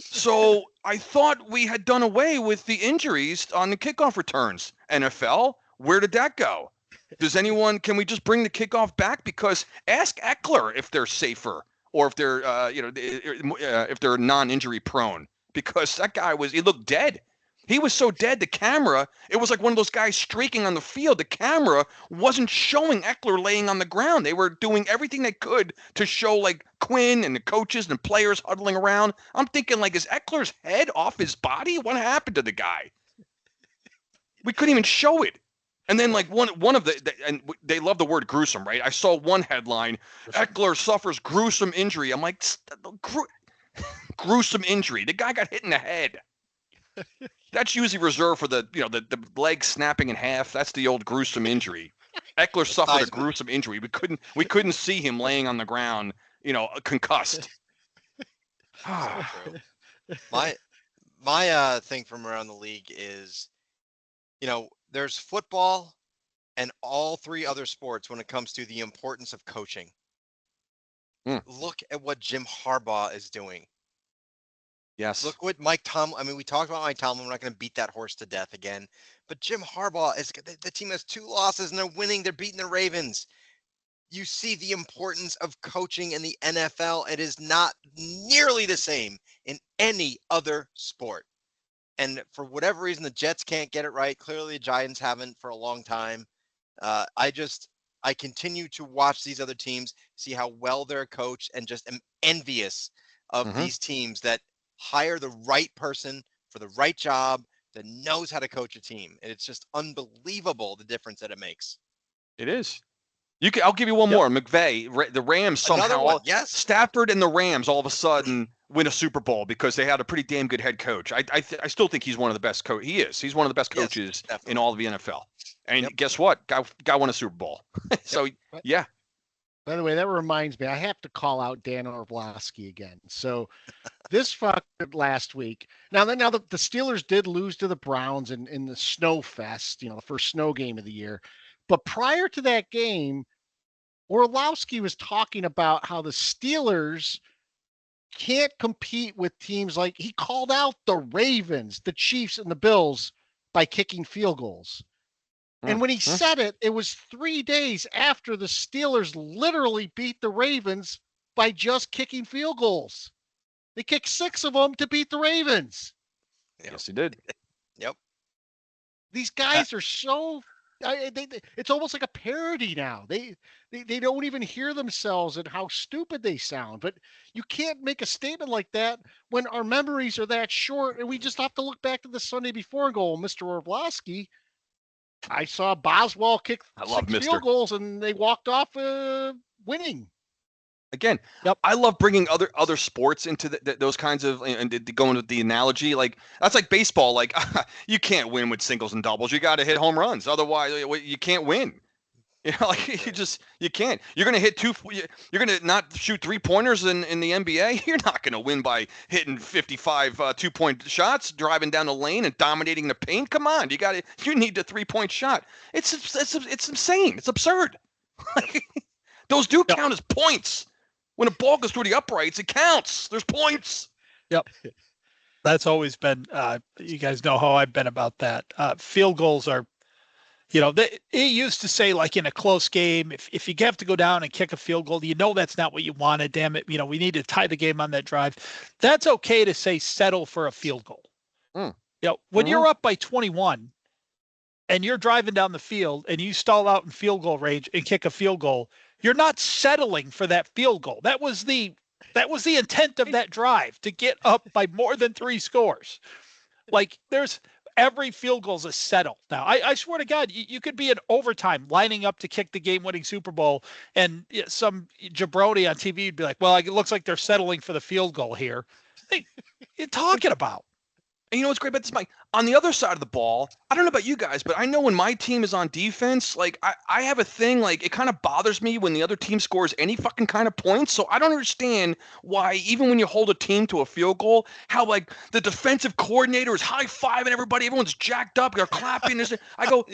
So I thought we had done away with the injuries on the kickoff returns. NFL, where did that go? Can we just bring the kickoff back? Because ask Eckler if they're safer or if they're if they're non-injury prone, because that guy he looked dead. He was so dead, the camera, it was like one of those guys streaking on the field. The camera wasn't showing Eckler laying on the ground. They were doing everything they could to show like Quinn and the coaches and players huddling around. I'm thinking like, is Eckler's head off his body? What happened to the guy? We couldn't even show it. And then like one of and they love the word gruesome, right? I saw one headline, Eckler suffers gruesome injury. I'm like, gruesome injury. The guy got hit in the head. That's usually reserved for the leg snapping in half. That's the old gruesome injury. Eckler suffered a gruesome injury. We couldn't see him laying on the ground, concussed. My thing from around the league is, there's football and all 3 other sports when it comes to the importance of coaching. Look at what Jim Harbaugh is doing. Yes. Look what Mike Tomlin. I mean, we talked about Mike Tomlin. We're not going to beat that horse to death again. But Jim Harbaugh the team has 2 losses and they're winning. They're beating the Ravens. You see the importance of coaching in the NFL. It is not nearly the same in any other sport. And for whatever reason, the Jets can't get it right. Clearly, the Giants haven't for a long time. I continue to watch these other teams, see how well they're coached, and just am envious of these teams that hire the right person for the right job that knows how to coach a team. And it's just unbelievable the difference that it makes. It is. I'll give you one more. McVay, the Rams somehow. Yes. Stafford and the Rams all of a sudden win a Super Bowl because they had a pretty damn good head coach. I still think he's one of the best coach. He is. He's one of the best coaches in all of the NFL. And guess what? Guy won a Super Bowl. So yeah. By the way, that reminds me, I have to call out Dan Orlovsky again. So this fucker last week. Now the Steelers did lose to the Browns in the snow fest, the first snow game of the year. But prior to that game, Orlovsky was talking about how the Steelers can't compete with teams like, he called out the Ravens, the Chiefs, and the Bills by kicking field goals. And when he said it, it was 3 days after the Steelers literally beat the Ravens by just kicking field goals. They kicked 6 of them to beat the Ravens. Yes, he did. Yep. These guys are so... it's almost like a parody now. They don't even hear themselves and how stupid they sound. But you can't make a statement like that when our memories are that short, and we just have to look back to the Sunday before and go, well, Mr. Orlovsky, I saw Boswell kick 6 field goals, and they walked off winning. Again, I love bringing other sports into those kinds of, and going with the analogy, like that's like baseball. Like you can't win with singles and doubles. You got to hit home runs. Otherwise, you can't win. Like you can't. You're gonna hit you're gonna not shoot 3-pointers in the NBA. You're not gonna win by hitting 55 2-point shots, driving down the lane and dominating the paint. Come on, you need the 3-point shot. It's insane. It's absurd. Those do count as points. When a ball goes through the uprights, it counts. There's points. Yep. That's always been, you guys know how I've been about that. Field goals are, it used to say, like in a close game, if you have to go down and kick a field goal, that's not what you wanted. Damn it. We need to tie the game on that drive. That's okay to say settle for a field goal. When you're up by 21 and you're driving down the field and you stall out in field goal range and kick a field goal, you're not settling for that field goal. That was the intent of that drive, to get up by more than 3 scores. Like every field goal is a settle. Now, I swear to God, you could be in overtime lining up to kick the game-winning Super Bowl, and some jabroni on TV would be like, well, it looks like they're settling for the field goal here. What are you talking about? And you know what's great about this, Mike? On the other side of the ball, I don't know about you guys, but I know when my team is on defense, like I have a thing, like it kind of bothers me when the other team scores any fucking kind of points. So I don't understand why, even when you hold a team to a field goal, how like the defensive coordinator is high-fiving everybody, everyone's jacked up, they're clapping. I go,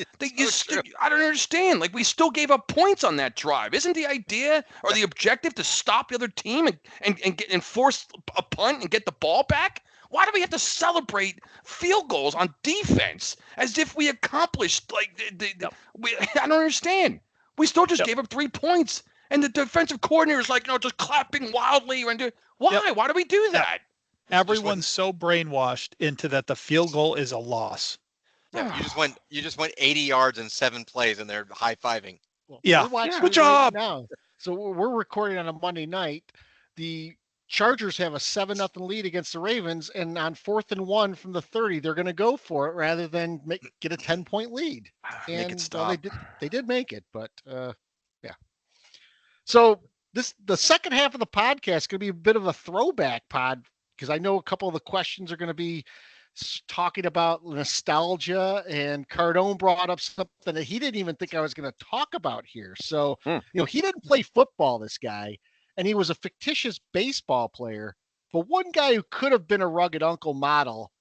I don't understand. Like we still gave up points on that drive. Isn't the idea or the objective to stop the other team and force a punt and get the ball back? Why do we have to celebrate field goals on defense as if we accomplished I don't understand. We still just gave up 3 points, and the defensive coordinator is like, just clapping wildly. Why? Why do we do that? Everyone's so brainwashed into that the field goal is a loss. Yeah, you just went 80 yards in 7 plays, and they're high-fiving. Well, yeah. Good job. Now. So we're recording on a Monday night. The Chargers have a 7-0 lead against the Ravens, and on 4th and 1 from the 30, they're going to go for it rather than get a 10-point lead. And make it stop. They did make it, but yeah. So the second half of the podcast is going to be a bit of a throwback pod, because I know a couple of the questions are going to be talking about nostalgia, and Cardone brought up something that he didn't even think I was going to talk about here. So, he didn't play football, this guy. And he was a fictitious baseball player. But one guy who could have been a rugged uncle model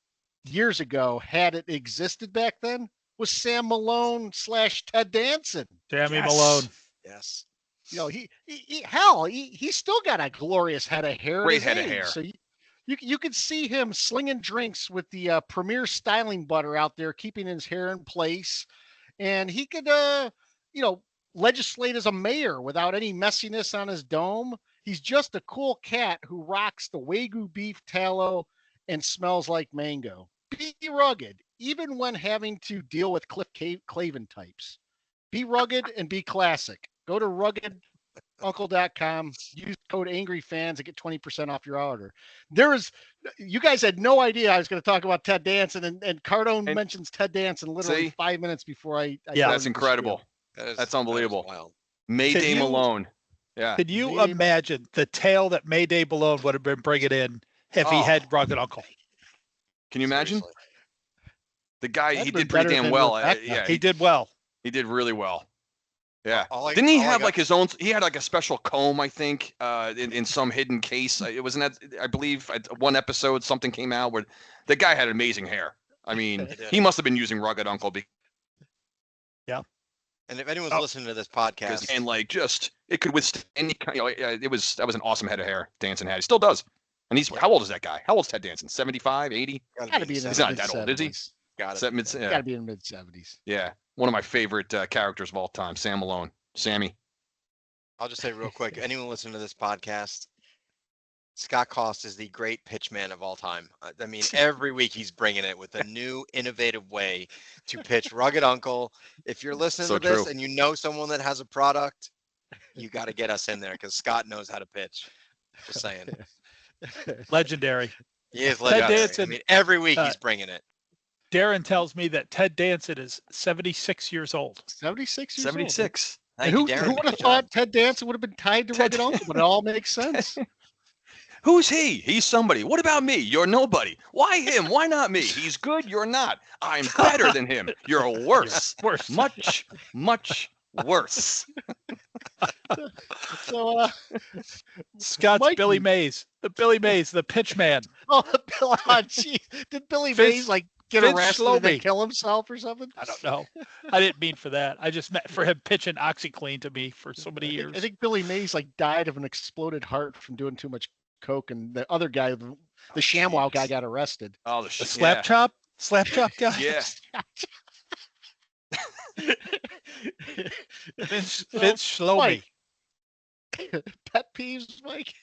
years ago, had it existed back then, was Sam Malone / Ted Danson. Sammy Malone. Yes. He still got a glorious head of hair. Great head of hair. So you could see him slinging drinks with the Premier styling butter out there, keeping his hair in place. And he could, legislate as a mayor without any messiness on his dome. He's just a cool cat who rocks the Wagyu beef tallow and smells like mango. Be rugged, even when having to deal with Cliff Clavin types. Be rugged and be classic. Go to ruggeduncle.com. Use code AngryFans and get 20% off your order. You guys had no idea I was going to talk about Ted Danson, and Cardone mentions Ted Danson literally 5 minutes before I that's incredible. That's unbelievable. Wow. Mayday Malone. Yeah. Can you imagine the tale that Mayday Malone would have been bringing in if he had Rugged Uncle? Can you imagine? Seriously. The guy, he did pretty damn well. Yeah, he did well. He did really well. Yeah. Didn't he have like his own? He had like a special comb, I think, in some hidden case. It wasn't that. I believe one episode something came out where the guy had amazing hair. I mean, he must have been using Rugged Uncle. Yeah. And if anyone's listening to this podcast, and like just it could withstand any kind. That was an awesome head of hair Danson had. He still does. And how old is that guy? How old is Ted Danson? 75, 80? Gotta be in He's not that old, is he? Gotta be in the mid-70s. Yeah. One of my favorite characters of all time, Sam Malone. Sammy. I'll just say real quick, anyone listening to this podcast, Scott Cost is the great pitchman of all time. I mean, every week he's bringing it with a new, innovative way to pitch Rugged Uncle. If you're listening to this and you know someone that has a product, you got to get us in there because Scott knows how to pitch. Just saying. Legendary. He is legendary. Ted Danson, I mean, every week he's bringing it. Darren tells me that Ted Danson is 76 years old. 76 years 76. old. Who would have thought Ted Danson would have been tied to Rugged Uncle? But it all makes sense. Who's he? He's somebody. What about me? You're nobody. Why him? Why not me? He's good. You're not. I'm better than him. You're worse. Worse. Much, much worse. So, Scott's Mikey. Billy Mays. Billy Mays, the pitch man. Jeez. Did Billy Mays get arrested and then kill himself or something? I don't know. I didn't mean for that. I just meant for him pitching OxyClean to me for so many years. I think Billy Mays died of an exploded heart from doing too much coke, and the other guy, the ShamWow guy, got arrested. Oh, the slap chop guy. Yeah. Vince Schlomy. Pet peeves, Mike.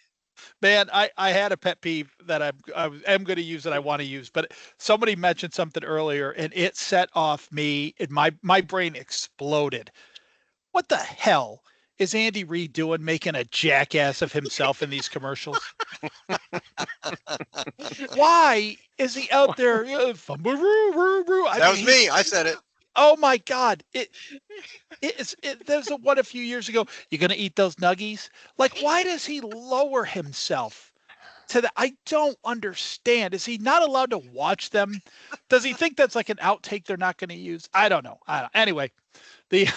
Man, I had a pet peeve that I am going to use and I want to use, but somebody mentioned something earlier and it set off me. And my brain exploded. What the hell is Andy Reid doing, making a jackass of himself in these commercials? Why is he out there? That was me. I said it. Oh my God! There's one a few years ago. You're gonna eat those nuggies? Like, why does he lower himself to that? I don't understand. Is he not allowed to watch them? Does he think that's like an outtake they're not going to use? I don't know. Anyway, the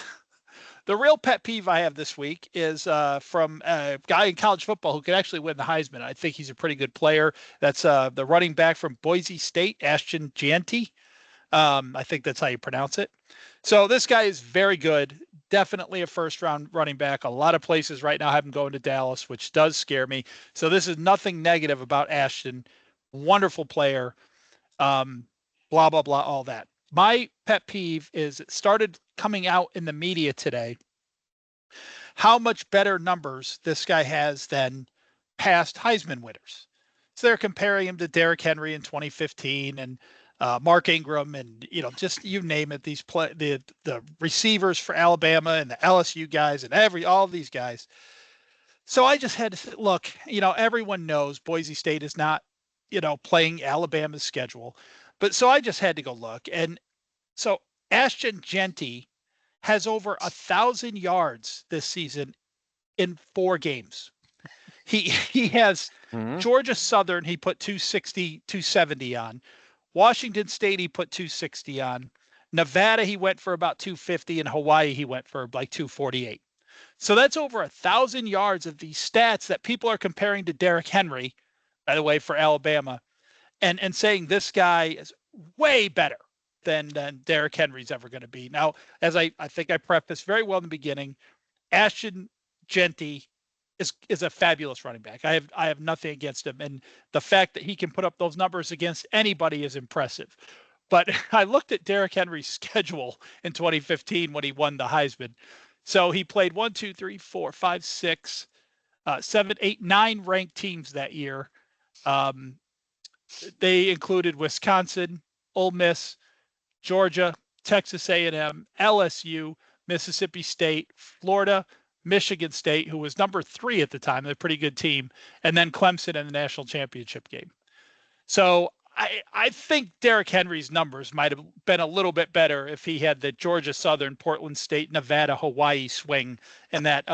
real pet peeve I have this week is from a guy in college football who could actually win the Heisman. I think he's a pretty good player. That's the running back from Boise State, Ashton Jeanty. I think that's how you pronounce it. So this guy is very good. Definitely a first-round running back. A lot of places right now have him going to Dallas, which does scare me. So this is nothing negative about Ashton. Wonderful player. Blah, blah, blah, all that. My pet peeve is it started coming out in the media today how much better numbers this guy has than past Heisman winners. So they're comparing him to Derrick Henry in 2015 and Mark Ingram and, just you name it, the receivers for Alabama and the LSU guys and all these guys. So I just had to say, look, everyone knows Boise State is not, playing Alabama's schedule. But so I just had to go look. And so Ashton Jeanty has over 1,000 yards this season in 4 games. He has Georgia Southern, he put 260, 270 on. Washington State, he put 260 on. Nevada, he went for about 250. And Hawaii, he went for like 248. So that's over 1,000 yards of these stats that people are comparing to Derrick Henry, by the way, for Alabama, and saying this guy is way better than Derrick Henry's ever going to be. Now, as I think I prefaced very well in the beginning, Ashton Jeanty is a fabulous running back. I have nothing against him. And the fact that he can put up those numbers against anybody is impressive. But I looked at Derrick Henry's schedule in 2015 when he won the Heisman. So he played 1, 2, 3, 4, 5, 6, 7, 8, 9 ranked teams that year. They included Wisconsin, Ole Miss, Georgia, Texas A&M, LSU, Mississippi State, Florida, Michigan State, who was number 3 at the time, a pretty good team, and then Clemson in the national championship game. So I think Derrick Henry's numbers might have been a little bit better if he had the Georgia Southern, Portland State, Nevada, Hawaii swing in that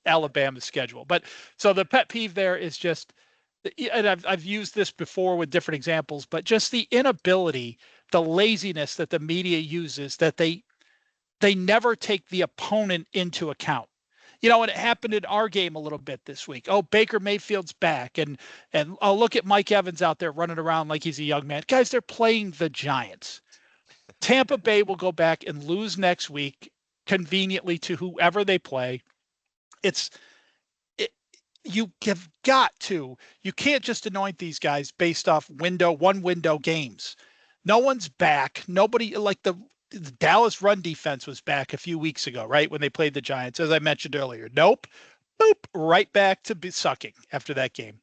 Alabama schedule. But so the pet peeve there is just, and I've used this before with different examples, but just the inability, the laziness that the media uses, that they never take the opponent into account. You know, and it happened in our game a little bit this week. Oh, Baker Mayfield's back. And I'll look at Mike Evans out there running around like he's a young man. Guys, they're playing the Giants. Tampa Bay will go back and lose next week conveniently to whoever they play. You have got to. You can't just anoint these guys based off one window games. No one's back. Nobody, like the Dallas run defense was back a few weeks ago, right? When they played the Giants, as I mentioned earlier. Nope. Boop. Right back to be sucking after that game.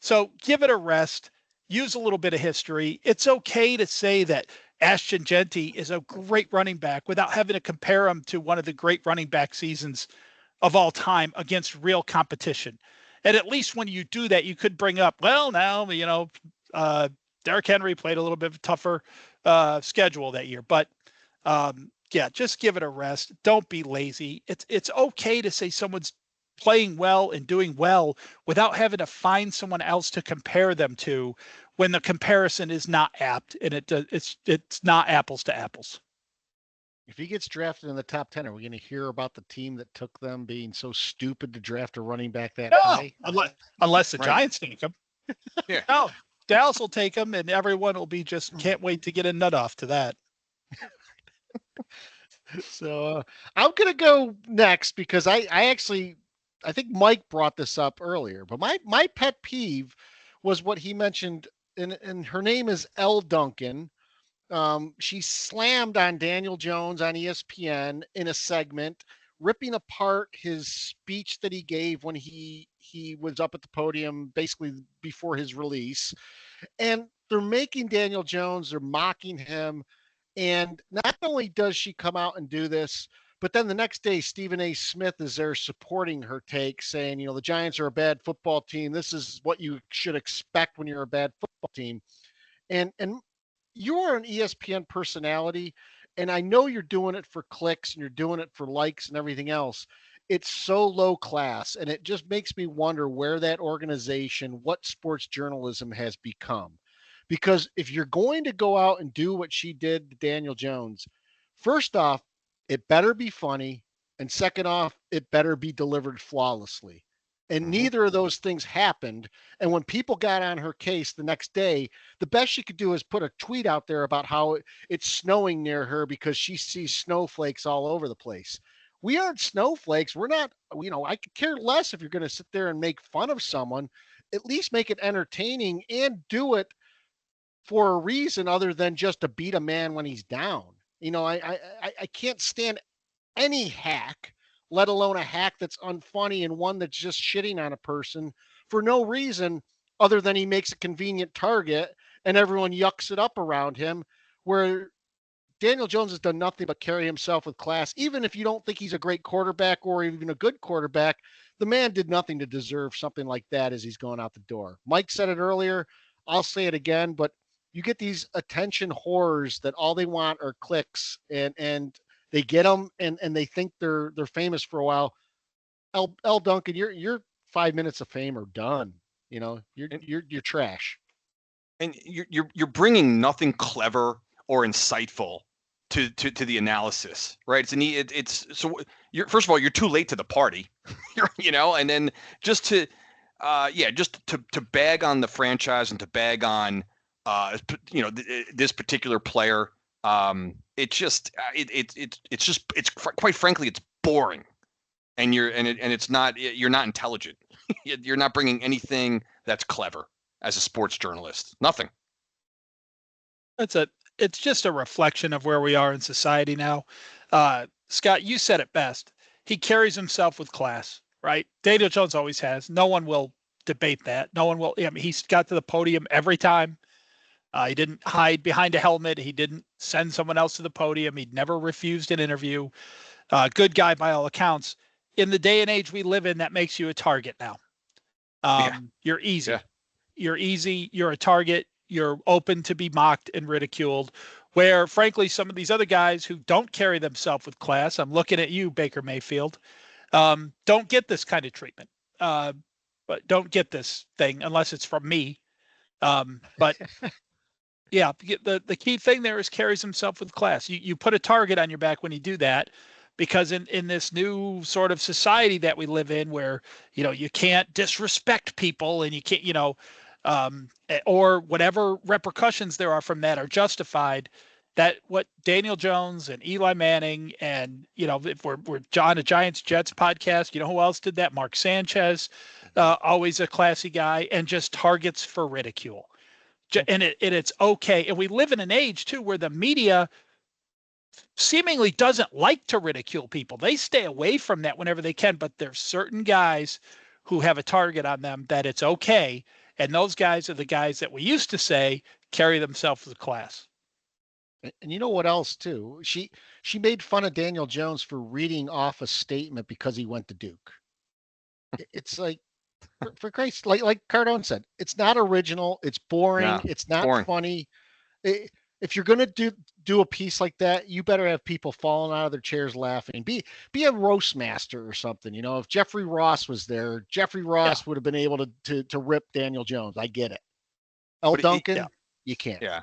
So give it a rest. Use a little bit of history. It's okay to say that Ashton Genty is a great running back without having to compare him to one of the great running back seasons of all time against real competition. And at least when you do that, you could bring up, well, now, Derrick Henry played a little bit of a tougher schedule that year. But yeah, just give it a rest. Don't be lazy. It's okay to say someone's playing well and doing well without having to find someone else to compare them to when the comparison is not apt and it's not apples to apples. If he gets drafted in the top 10, are we going to hear about the team that took them being so stupid to draft a running back that high? Unless the Giants take him. Yeah. No, Dallas will take him, and everyone will be just can't wait to get a nut off to that. So I'm going to go next because I think Mike brought this up earlier, but my pet peeve was what he mentioned, and her name is Elle Duncan. She slammed on Daniel Jones on ESPN in a segment, ripping apart his speech that he gave when he was up at the podium basically before his release. And they're making Daniel Jones, they're mocking him. And not only does she come out and do this, but then the next day, Stephen A. Smith is there supporting her take, saying, the Giants are a bad football team. This is what you should expect when you're a bad football team. And you're an ESPN personality, and I know you're doing it for clicks and you're doing it for likes and everything else. It's so low class, and it just makes me wonder where that organization, what sports journalism has become. Because if you're going to go out and do what she did to Daniel Jones, first off, it better be funny, and second off, it better be delivered flawlessly. And neither of those things happened. And when people got on her case the next day, the best she could do is put a tweet out there about how it's snowing near her because she sees snowflakes all over the place. We aren't snowflakes. We're not, I could care less if you're going to sit there and make fun of someone. At least make it entertaining and do it for a reason other than just to beat a man when he's down. I can't stand any hack, let alone a hack that's unfunny and one that's just shitting on a person for no reason other than he makes a convenient target and everyone yucks it up around him, where Daniel Jones has done nothing but carry himself with class. Even if you don't think he's a great quarterback or even a good quarterback, the man did nothing to deserve something like that as he's going out the door. Mike said it earlier. I'll say it again, but you get these attention whores that all they want are clicks, and they get them and they think they're famous for a while. Elle Duncan, your 5 minutes of fame are done. You're trash. And you're bringing nothing clever or insightful to the analysis, right? First of all, you're too late to the party, and then just to bag on the franchise and to bag on this particular player. It's quite frankly, it's boring, and you're not intelligent. You're not bringing anything that's clever as a sports journalist. Nothing. It's just a reflection of where we are in society now. Scott, you said it best. He carries himself with class, right? Daniel Jones always has. No one will debate that. No one will. He's got to the podium every time. He didn't hide behind a helmet. He didn't send someone else to the podium. He'd never refused an interview. Good guy by all accounts. In the day and age we live in, that makes you a target now. You're easy. Yeah. You're easy. You're a target. You're open to be mocked and ridiculed. Where, frankly, some of these other guys who don't carry themselves with class, I'm looking at you, Baker Mayfield, don't get this kind of treatment. But don't get this thing unless it's from me. But yeah, the key thing there is carries himself with class. You put a target on your back when you do that, because in this new sort of society that we live in, where you can't disrespect people and you can't or whatever repercussions there are from that are justified. That what Daniel Jones and Eli Manning and if we're on a Giants Jets podcast, who else did that? Mark Sanchez, always a classy guy, and just targets for ridicule. And it's okay. And we live in an age too where the media seemingly doesn't like to ridicule people. They stay away from that whenever they can, but there's certain guys who have a target on them that it's okay. And those guys are the guys that we used to say carry themselves with class. And you know what else too? She made fun of Daniel Jones for reading off a statement because he went to Duke. It's like, for Christ, like Cardone said, it's not original. It's boring. No, it's not boring. funny. If you're gonna do a piece like that, you better have people falling out of their chairs laughing. Be a roast master or something. If Jeffrey Ross was there, Jeffrey Ross would have been able to rip Daniel Jones. I get it. Duncan, you can't. Yeah.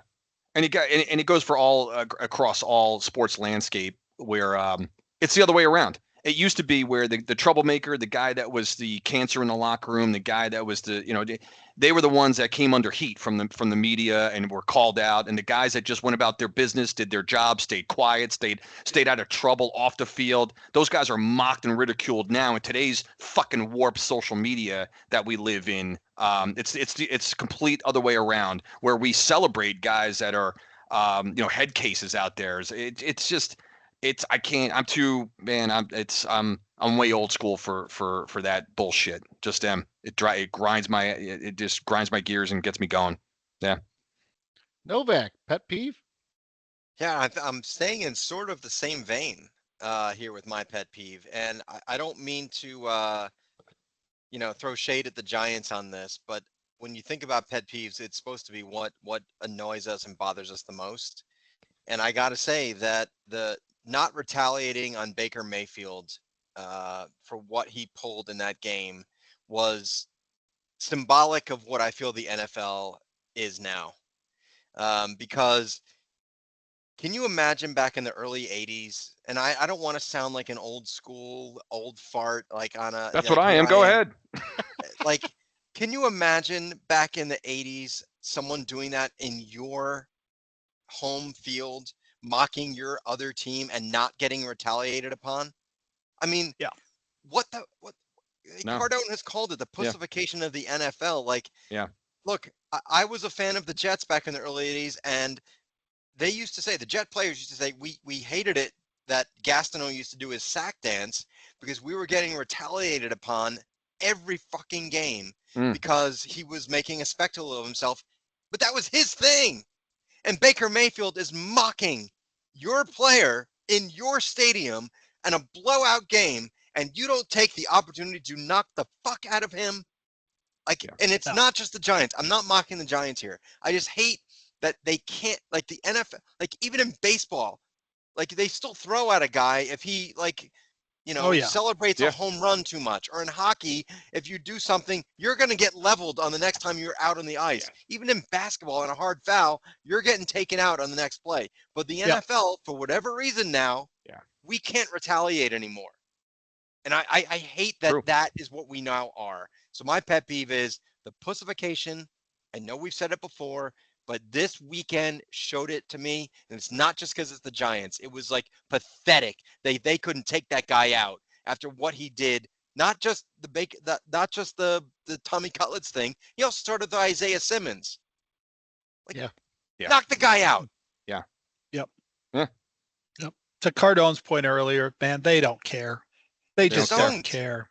And it goes for all across all sports landscape, where it's the other way around. It used to be where the troublemaker, the guy that was the cancer in the locker room, the guy that was they were the ones that came under heat from the media and were called out, and the guys that just went about their business, did their job, stayed quiet, stayed out of trouble off the field. Those guys are mocked and ridiculed now in today's fucking warped social media that we live in. It's complete other way around, where we celebrate guys that are head cases out there. I can't. I'm too, man. I'm way old school for that bullshit. Just them. It grinds my gears and gets me going. Yeah. Novak, pet peeve? Yeah, I'm staying in sort of the same vein here with my pet peeve, and I don't mean to throw shade at the Giants on this, but when you think about pet peeves, it's supposed to be what annoys us and bothers us the most. And I got to say that the not retaliating on Baker Mayfield for what he pulled in that game was symbolic of what I feel the NFL is now. Because can you imagine back in the early 80s? And I don't want to sound like an old school, old fart, like on a... That's what I am. Go ahead. Like, can you imagine back in the 80s, someone doing that in your home field, mocking your other team and not getting retaliated upon? I mean, what No. Cardone has called it the pussification of the NFL. Like, look, I was a fan of the Jets back in the early 80s, and they used to say, the Jet players used to say, we hated it that Gastineau used to do his sack dance because we were getting retaliated upon every fucking game because he was making a spectacle of himself. But that was his thing. And Baker Mayfield is mocking your player in your stadium in a blowout game, and you don't take the opportunity to knock the fuck out of him. And it's not just the Giants. I'm not mocking the Giants here. I just hate that they can't, like the NFL, like even in baseball, like they still throw at a guy if he celebrates a home run too much. Or in hockey, if you do something, you're going to get leveled on the next time you're out on the ice. Even in basketball, in a hard foul, you're getting taken out on the next play. But the NFL, for whatever reason now, we can't retaliate anymore. And I hate that that is what we now are. So my pet peeve is the pussification. I know we've said it before, but this weekend showed it to me. And it's not just because it's the Giants. It was like pathetic. They couldn't take that guy out after what he did. Not just the Tommy Cutlets thing. He also started the Isaiah Simmons. Knock the guy out. To Cardone's point earlier, man, they don't care. They just don't care.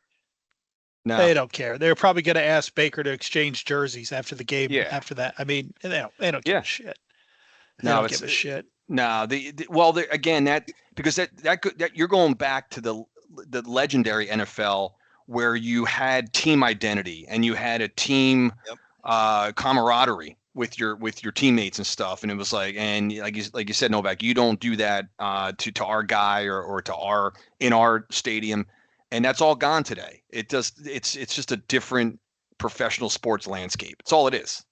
No. They don't care. They're probably going to ask Baker to exchange jerseys after the game. Yeah. After that, I mean, they don't give a shit. They No, don't give a shit. No, well, again, because that you're going back to the legendary NFL where you had team identity and you had a team camaraderie with your teammates and stuff, and it was like, and like you said, Novak, you don't do that to our guy or to in our stadium, and that's all gone today. It's just a different professional sports landscape. It's all it is.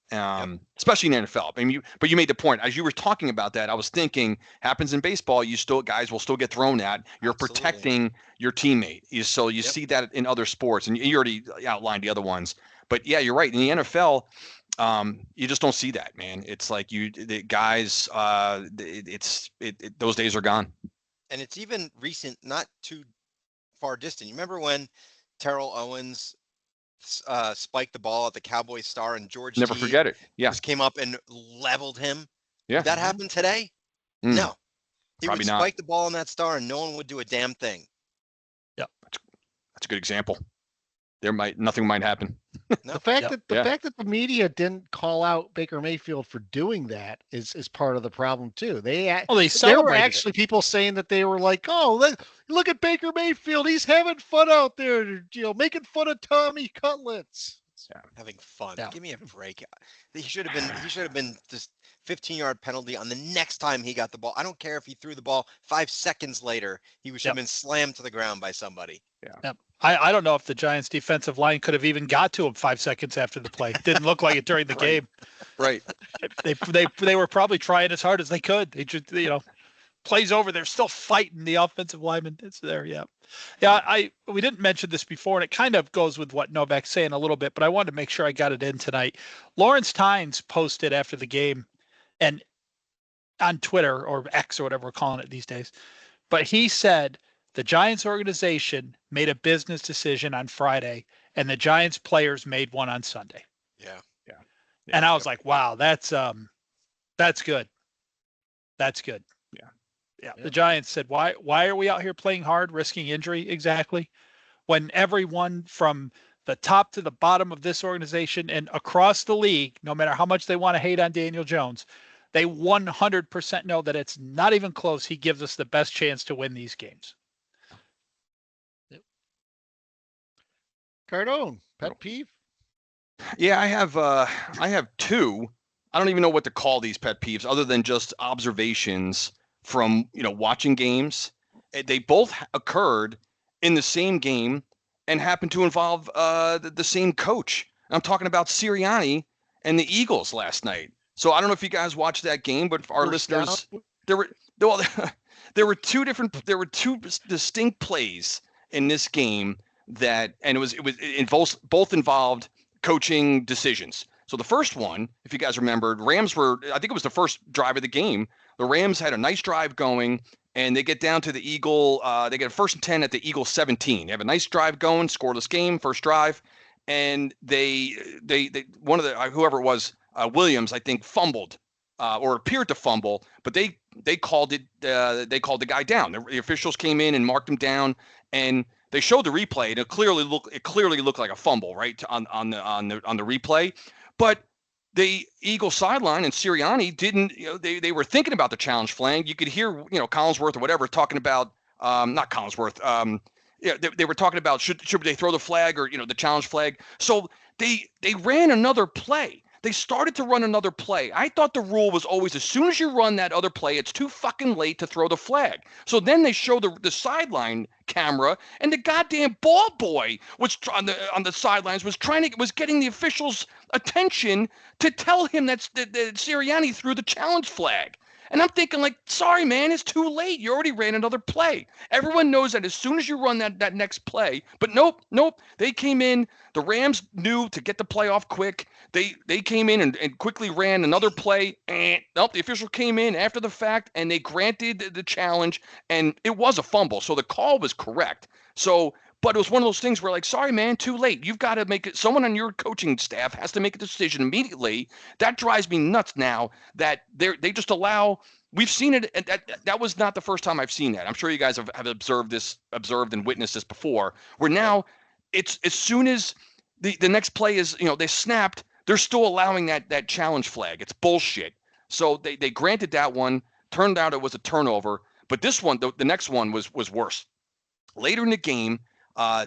Especially in the NFL. I mean, but you made the point. As you were talking about that, I was thinking, happens in baseball. Guys will still get thrown at. You're protecting your teammate. You see that in other sports, and you already outlined the other ones. But yeah, you're right. In the NFL, you just don't see that, man. It's like the guys. Those days are gone. And it's even recent, not too far distant. You remember when Terrell Owens spiked the ball at the Cowboys star and George never forget it. Yeah, just came up and leveled him. Yeah, Did that happen today? No, he would spike the ball on that star and no one would do a damn thing. Yeah, that's a good example. Nothing might happen. No. The fact that the media didn't call out Baker Mayfield for doing that is part of the problem too. There were actually people saying that they were like, "Oh, look at Baker Mayfield. He's having fun out there, making fun of Tommy Cutlets." Yeah. Having fun. Yeah. Give me a break. He should have been just 15-yard penalty on the next time he got the ball. I don't care if he threw the ball 5 seconds later. He should have been slammed to the ground by somebody. Yeah. Yep. I don't know if the Giants defensive line could have even got to him 5 seconds after the play. Didn't look like it during the game. Right. They were probably trying as hard as they could. They just, plays over. They're still fighting the offensive lineman. It's there. Yeah. Yeah. We didn't mention this before, and it kind of goes with what Novak's saying a little bit, but I wanted to make sure I got it in tonight. Lawrence Tynes posted after the game and on Twitter or X or whatever we're calling it these days, but he said, the Giants organization made a business decision on Friday, and the Giants players made one on Sunday. Yeah. And I was like, wow, that's good. That's good. Yeah. The Giants said, why are we out here playing hard, risking injury exactly, when everyone from the top to the bottom of this organization and across the league, no matter how much they want to hate on Daniel Jones, they 100% know that it's not even close. He gives us the best chance to win these games. Cardone, pet peeve? Yeah, I have two. I don't even know what to call these pet peeves other than just observations from, watching games. They both occurred in the same game and happened to involve the same coach. I'm talking about Sirianni and the Eagles last night. So I don't know if you guys watched that game, but for our listeners, there were two distinct plays in this game both involved coaching decisions. So the first one, if you guys remembered, I think it was the first drive of the game. The Rams had a nice drive going, and they get down to the Eagle. They get a 1st and 10 at the Eagle 17. They have a nice drive going, scoreless game, first drive, and they one of the whoever it was, Williams, I think, fumbled or appeared to fumble, but they called it. They called the guy down. The officials came in and marked him down, and they showed the replay, and it clearly looked like a fumble, right, on the replay. But the Eagle sideline and Sirianni didn't. They were thinking about the challenge flag. You could hear Collinsworth or whatever talking about not Collinsworth. They were talking about should they throw the flag or the challenge flag. So they ran another play. They started to run another play. I thought the rule was always as soon as you run that other play, it's too fucking late to throw the flag. So then they show the sideline camera, and the goddamn ball boy was on the sidelines was getting the officials' attention to tell him that Sirianni threw the challenge flag. And I'm thinking, like, sorry, man, it's too late. You already ran another play. Everyone knows that as soon as you run that next play. But nope. They came in. The Rams knew to get the play off quick. They came in and quickly ran another play. Nope, the official came in after the fact, and they granted the challenge, and it was a fumble. So the call was correct. But it was one of those things where, like, sorry, man, too late. You've got to make it. Someone on your coaching staff has to make a decision immediately. That drives me nuts now that they just allow. We've seen it. And that was not the first time I've seen that. I'm sure you guys have observed and witnessed this before, where now it's as soon as the next play is, they snapped, they're still allowing that challenge flag. It's bullshit. So they granted that one. Turned out it was a turnover. But this one, the next one was worse. Later in the game,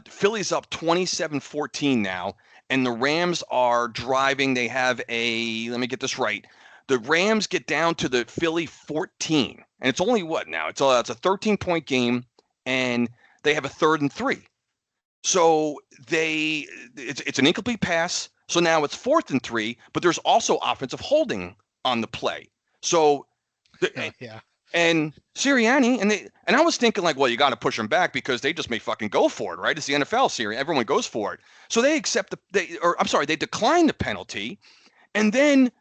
Philly's up 27-14 now, and the Rams are driving. They have let me get this right. The Rams get down to the Philly 14, and it's only what now? It's a 13-point game, and they have a 3rd and 3. So it's an incomplete pass. So now it's 4th and 3, but there's also offensive holding on the play. So and Sirianni and I was thinking like, well, you got to push them back because they just may fucking go for it, right? It's the NFL, Sirianni. Everyone goes for it. So they they decline the penalty, and then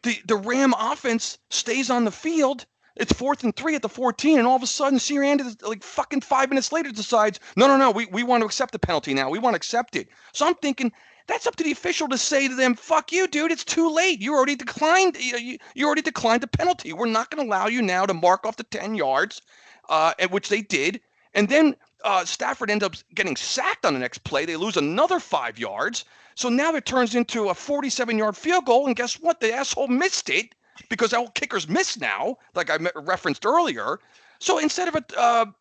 the Ram offense stays on the field. It's 4th and 3 at the 14, and all of a sudden, Sirianni, like fucking 5 minutes later, decides, no, we want to accept the penalty now. We want to accept it. So I'm thinking, that's up to the official to say to them, fuck you, dude, it's too late. You already declined. You already declined the penalty. We're not going to allow you now to mark off the 10 yards, at which they did. And then Stafford ends up getting sacked on the next play. They lose another 5 yards. So now it turns into a 47-yard field goal, and guess what? The asshole missed it. Because all kickers miss now, like I referenced earlier. So instead of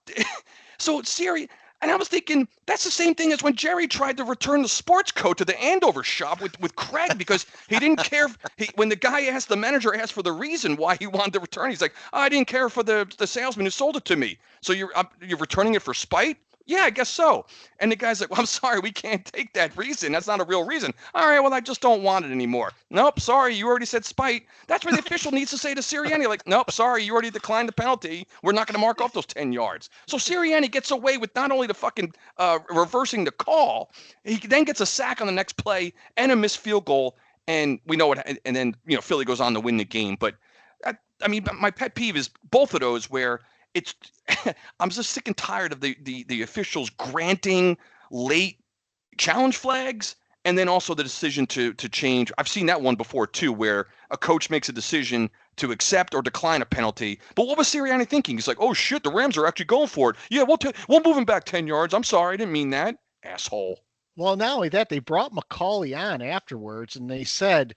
so Siri, and I was thinking that's the same thing as when Jerry tried to return the sports coat to the Andover shop with Craig because he didn't care. When the manager asked for the reason why he wanted to return, he's like, I didn't care for the salesman who sold it to me. So you're returning it for spite? Yeah, I guess so. And the guy's like, well, I'm sorry, we can't take that reason. That's not a real reason. All right, well, I just don't want it anymore. Nope, sorry, you already said spite. That's what the official needs to say to Sirianni. Like, nope, sorry, you already declined the penalty. We're not going to mark off those 10 yards. So Sirianni gets away with not only the fucking reversing the call, he then gets a sack on the next play and a missed field goal. And we know what, and then, Philly goes on to win the game. But I mean, my pet peeve is both of those where it's I'm just sick and tired of the officials granting late challenge flags and then also the decision to change. I've seen that one before too, where a coach makes a decision to accept or decline a penalty. But what was Sirianni thinking? He's like, oh shit, the Rams are actually going for it. Yeah, we'll move him back 10 yards. I'm sorry, I didn't mean that, asshole. Well, not only that, they brought McCauley on afterwards, and they said,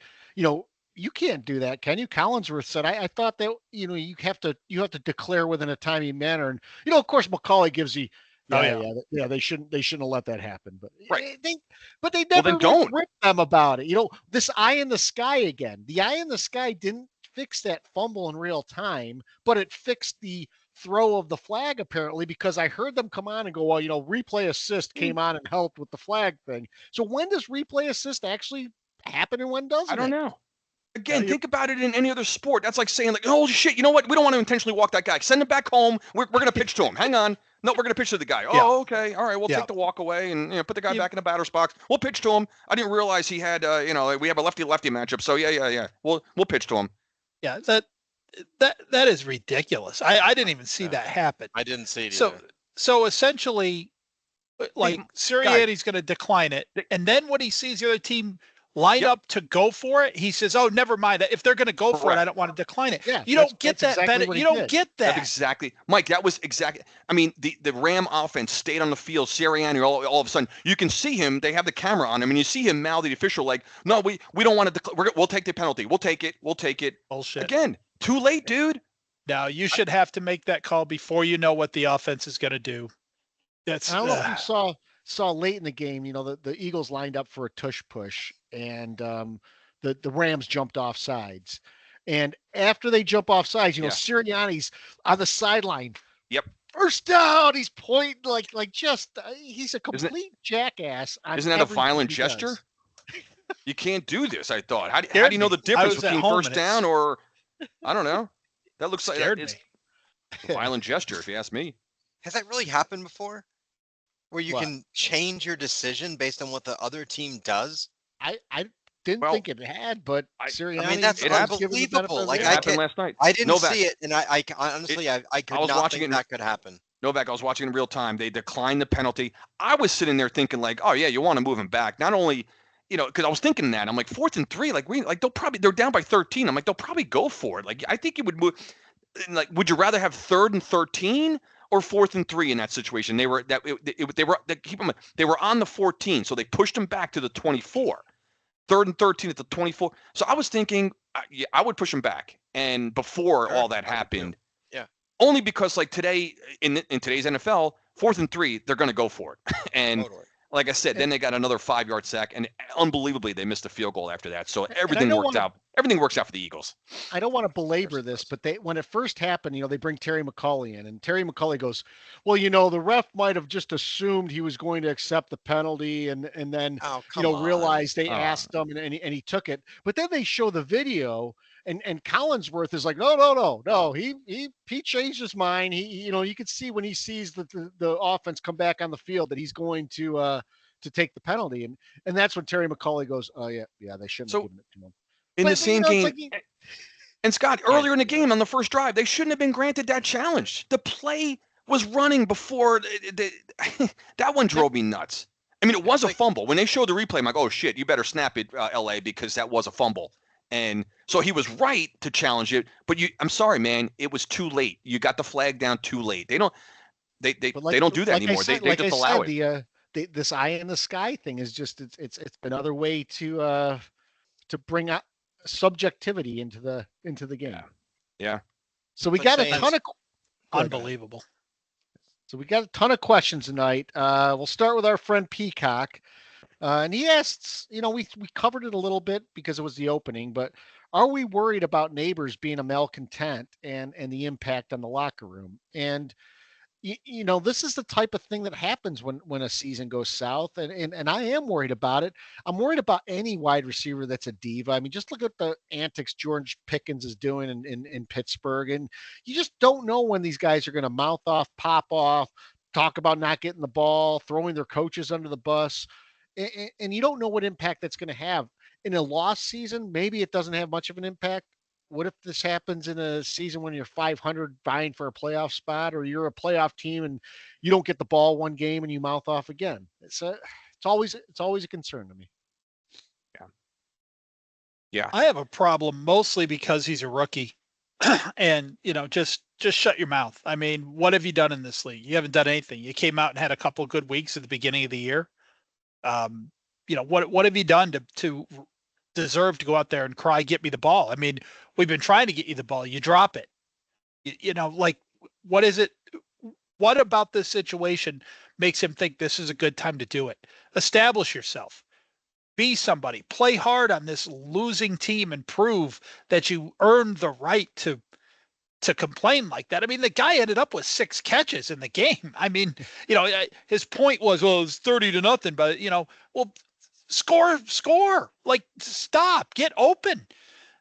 you can't do that, can you? Collinsworth said, I thought that, you have to declare within a timely manner. And, of course, McCauley gives the, they shouldn't have let that happen. But right. They never ripped them about it. This eye in the sky again. The eye in the sky didn't fix that fumble in real time, but it fixed the throw of the flag apparently, because I heard them come on and go, well, replay assist came on and helped with the flag thing. So when does replay assist actually happen and when doesn't it? I don't know. Again, think about it in any other sport. That's like saying, like, oh, shit, you know what? We don't want to intentionally walk that guy. Send him back home. We're going to pitch to him. Hang on. No, we're going to pitch to the guy. Oh, okay. All right. We'll take the walk away and put the guy back in the batter's box. We'll pitch to him. I didn't realize he had, we have a lefty-lefty matchup. So, yeah. We'll pitch to him. Yeah, that is ridiculous. I didn't even see that happen. I didn't see it either. So essentially, like, Sirianni's going to decline it. And then when he sees the other team line up to go for it, he says, oh, never mind. If they're going to go for it, I don't want to decline it. Yeah, you don't get that. Exactly you don't get that. That's exactly. Mike, that was exactly. I mean, the Ram offense stayed on the field. Sirianni, all of a sudden, you can see him. They have the camera on him, and you see him mouth the official like, no, we don't want to. We'll take the penalty. We'll take it. Bullshit. Again, too late, dude. Now, you should have to make that call before you know what the offense is going to do. I don't know if you saw late in the game, the Eagles lined up for a tush push, and the Rams jumped off sides. And after they jump off sides, Sirianni's on the sideline. Yep. First down. He's pointing he's a complete jackass. Isn't that a violent gesture? You can't do this, I thought. How do you know the difference between first down or, I don't know. That looks like it's a violent gesture, if you ask me. Has that really happened before? Where you can change your decision based on what the other team does? I didn't think it had, but Sirianni, I mean, that's unbelievable. Like, it happened last night. I didn't see it, and I honestly could not think that could happen. Novak, I was watching in real time. They declined the penalty. I was sitting there thinking, like, oh yeah, you want to move him back. Not only, because I was thinking that. I'm like, 4th and 3, they're down by 13. I'm like, they'll probably go for it. Like, I think you would move. Like, would you rather have 3rd and 13 or 4th and 3 in that situation. They were keep them. They were on the 14, so they pushed them back to the 24. 3rd and 13 at the 24. So I was thinking, I would push them back. And before all that happened, yeah, only because like today in today's NFL, 4th and 3, they're going to go for it. And totally. like I said, then they got another 5-yard sack, and unbelievably they missed a field goal after that. So everything worked out. Everything works out for the Eagles. I don't want to belabor this, but when it first happened, they bring Terry McAulay in, and Terry McAulay goes, "Well, the ref might have just assumed he was going to accept the penalty, and then realized they asked him, and he took it." But then they show the video, and Collinsworth is like, "No, he changed his mind. He you could see when he sees the offense come back on the field that he's going to take the penalty, and that's when Terry McAulay goes, "Oh yeah, they shouldn't have given it to him." In the same game, and Scott, earlier in the game on the first drive, they shouldn't have been granted that challenge. The play was running before that one drove me nuts. I mean, it was a fumble. When they showed the replay, I'm like, oh shit, you better snap it, LA, because that was a fumble. And so he was right to challenge it, but I'm sorry, man, it was too late. You got the flag down too late. They don't do that anymore. They just allow it. This eye in the sky thing is just it's another way to bring out subjectivity into the game. Yeah. So we got a ton of unbelievable. So we got a ton of questions tonight. We'll start with our friend Peacock. And he asks, we covered it a little bit because it was the opening, but are we worried about neighbors being a malcontent and the impact on the locker room? And this is the type of thing that happens when a season goes south, and I am worried about it. I'm worried about any wide receiver that's a diva. I mean, just look at the antics George Pickens is doing in Pittsburgh, and you just don't know when these guys are going to mouth off, pop off, talk about not getting the ball, throwing their coaches under the bus, and you don't know what impact that's going to have. In a lost season, maybe it doesn't have much of an impact. What if this happens in a season when you're 500 vying for a playoff spot, or you're a playoff team and you don't get the ball one game and you mouth off again? It's always a concern to me. Yeah. I have a problem mostly because he's a rookie, and just shut your mouth. I mean, what have you done in this league? You haven't done anything. You came out and had a couple of good weeks at the beginning of the year. What have you done to deserve to go out there and cry, get me the ball? I mean, we've been trying to get you the ball. You drop it. What is it? What about this situation makes him think this is a good time to do it? Establish yourself. Be somebody. Play hard on this losing team and prove that you earned the right to complain like that. I mean, the guy ended up with 6 catches in the game. I mean, his point was, well, it's 30-0, but well, score, like, stop, get open.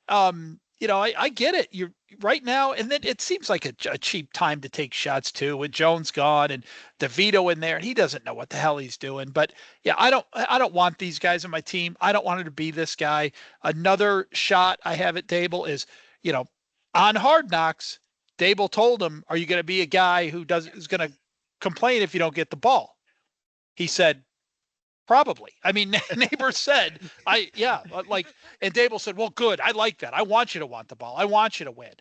I get it. You're right now. And then it seems like a cheap time to take shots too, with Jones gone and DeVito in there, and he doesn't know what the hell he's doing. But yeah, I don't want these guys on my team. I don't want it to be this guy. Another shot I have at Dable is, on Hard Knocks, Dable told him, are you going to be a guy who is going to complain if you don't get the ball? He said, probably. I mean, neighbor said, and Dable said, well, good. I like that. I want you to want the ball. I want you to win.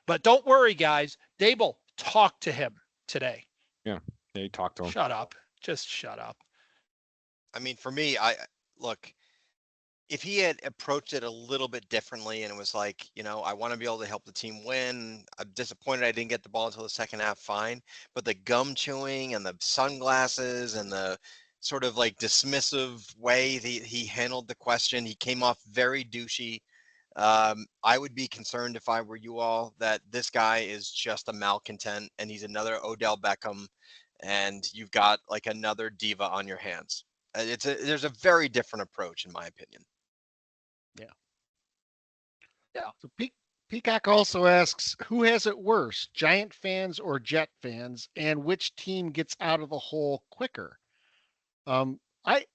But don't worry, guys. Dable, talk to him today. Yeah, he talked to him. Shut up. Just shut up. I mean, for me, look, if he had approached it a little bit differently and it was like, I want to be able to help the team win. I'm disappointed I didn't get the ball until the second half, fine. But the gum chewing and the sunglasses and the sort of like dismissive way he handled the question, he came off very douchey. I would be concerned if I were you all that this guy is just a malcontent and he's another Odell Beckham and you've got like another diva on your hands. There's a very different approach in my opinion. Yeah. So Peacock also asks, who has it worse, Giant fans or Jet fans, and which team gets out of the hole quicker? I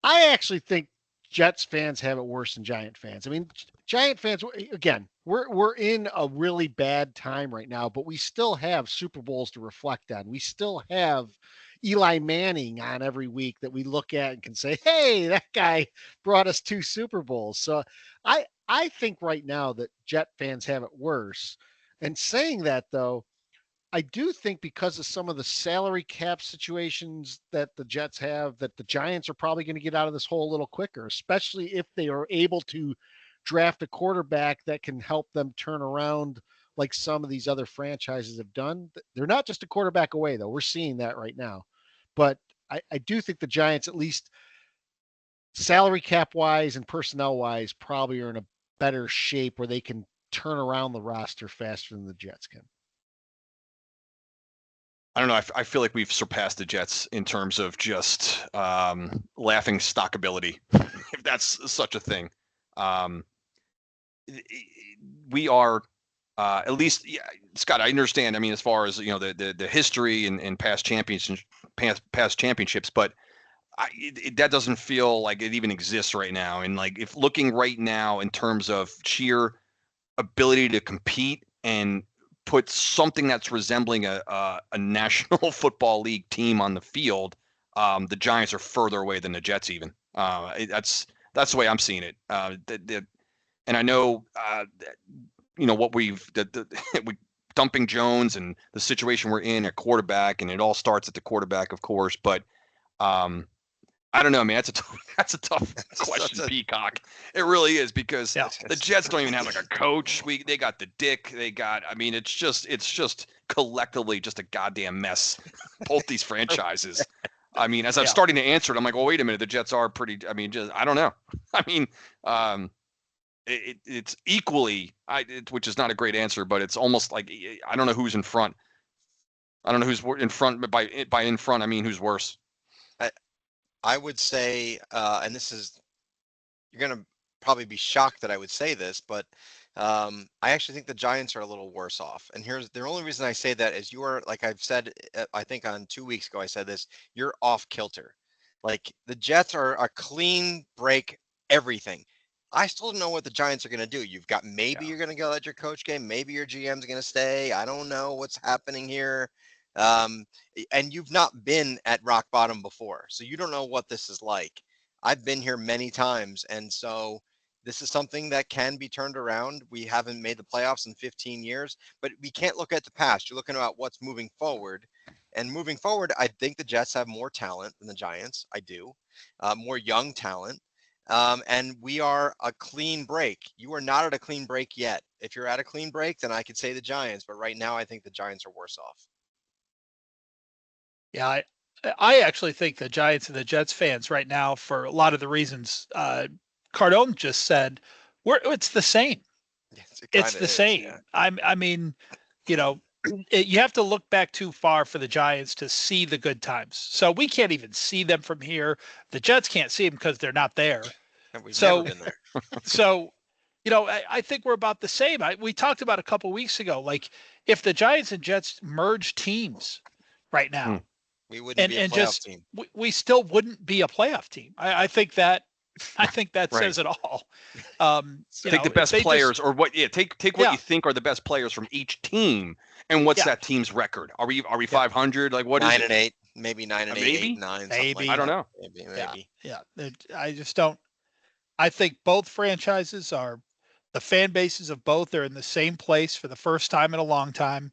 actually think Jets fans have it worse than Giant fans. I mean, Giant fans, again, we're in a really bad time right now, but we still have Super Bowls to reflect on. We still have Eli Manning on every week that we look at and can say, hey, that guy brought us 2 Super Bowls. So I think right now that Jet fans have it worse. And saying that, though, I do think because of some of the salary cap situations that the Jets have, that the Giants are probably going to get out of this hole a little quicker, especially if they are able to draft a quarterback that can help them turn around like some of these other franchises have done. They're not just a quarterback away, though. We're seeing that right now. But I do think the Giants, at least salary cap wise and personnel wise, probably are in a better shape where they can turn around the roster faster than the Jets can. I don't know. I feel like we've surpassed the Jets in terms of just laughing stock ability, if that's such a thing. We are at least, yeah, Scott. I understand. I mean, as far as the history and past championships, but that doesn't feel like it even exists right now. And like, if looking right now in terms of sheer ability to compete and put something that's resembling a National Football League team on the field, the Giants are further away than the Jets even. That's the way I'm seeing it. And I know, what we dumping Jones and the situation we're in at quarterback, and it all starts at the quarterback, of course. But I don't know, man. That's a tough question, Peacock. It really is, because the Jets don't even have like a coach. They got the dick. I mean, it's just collectively just a goddamn mess. Both these franchises. I mean, as I'm starting to answer it, I'm like, well, wait a minute. The Jets are pretty. I mean, I don't know. I mean, it's equally, which is not a great answer, but it's almost like I don't know who's in front. I don't know who's in front, but by in front, I mean who's worse. I would say, and you're going to probably be shocked that I would say this, but I actually think the Giants are a little worse off. And here's the only reason I say that is like I've said, I think on 2 weeks ago, I said this, you're off kilter. Like, the Jets are a clean break everything. I still don't know what the Giants are going to do. You've got, maybe you're going to go let your coach game. Maybe your GM's going to stay. I don't know what's happening here. And you've not been at rock bottom before, so you don't know what this is like. I've been here many times, and so this is something that can be turned around. We haven't made the playoffs in 15 years, but we can't look at the past. You're looking at what's moving forward, and moving forward, I think the Jets have more talent than the Giants. I do, more young talent, and we are a clean break. You are not at a clean break yet. If you're at a clean break, then I could say the Giants, but right now I think the Giants are worse off. Yeah, I actually think the Giants and the Jets fans right now, for a lot of the reasons Cardone just said, it's the same. Yes, It's the same. Yeah. I mean, you have to look back too far for the Giants to see the good times. So we can't even see them from here. The Jets can't see them because they're not there. And we've never been there. So, I think we're about the same. We talked about a couple weeks ago, like, if the Giants and Jets merge teams right now, we wouldn't be a playoff team. We still wouldn't be a playoff team. I think that right. Says it all. Take the best players, or what? Yeah, take what you think are the best players from each team, and what's that team's record? Are we 500? Like, what 9 is and 8? Maybe 9 and 8, maybe? 8, 9. Maybe. Like I don't know. Maybe. Yeah. I just don't. I think both franchises are. The fan bases of both are in the same place for the first time in a long time.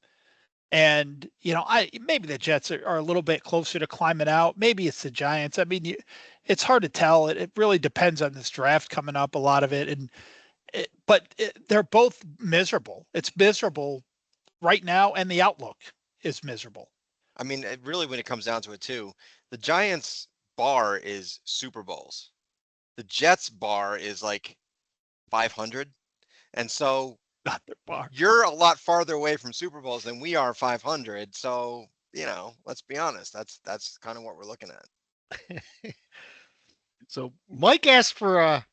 And, maybe the Jets are a little bit closer to climbing out. Maybe it's the Giants. I mean, it's hard to tell. It really depends on this draft coming up, a lot of it. But they're both miserable. It's miserable right now, and the outlook is miserable. I mean, really, when it comes down to it, too, the Giants' bar is Super Bowls. The Jets' bar is like 500. And so not their bar. You're a lot farther away from Super Bowls than we are 500. So, let's be honest. That's kind of what we're looking at. So Mike asked for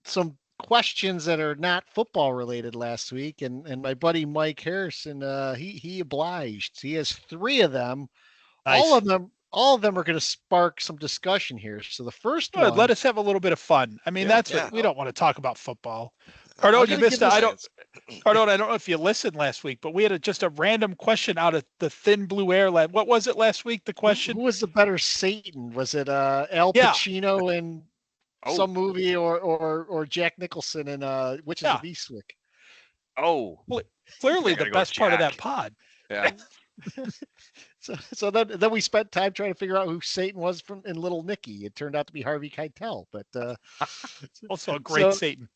some questions that are not football related last week, and my buddy Mike Harrison, he obliged. He has 3 of them. Nice. All of them are going to spark some discussion here. So the first one, let us have a little bit of fun. I mean, we don't want to talk about football. Cardone, you missed it. Cardone, I don't know if you listened last week, but we had just a random question out of the thin blue air. What was it last week? The question: Who was the better Satan? Was it Al Pacino in some movie, or Jack Nicholson in Witches of Eastwick? Oh, clearly the best part of that pod. Yeah. So then we spent time trying to figure out who Satan was in Little Nicky. It turned out to be Harvey Keitel, but Also a great so Satan.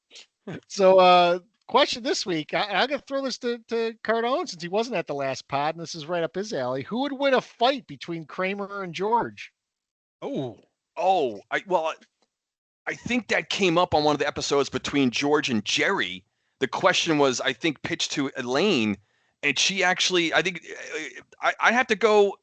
Question this week. I'm gonna throw this to Cardone since he wasn't at the last pod, and this is right up his alley. Who would win a fight between Kramer and George? I think that came up on one of the episodes between George and Jerry. The question was, I think, pitched to Elaine, and she actually, I think, I have to go.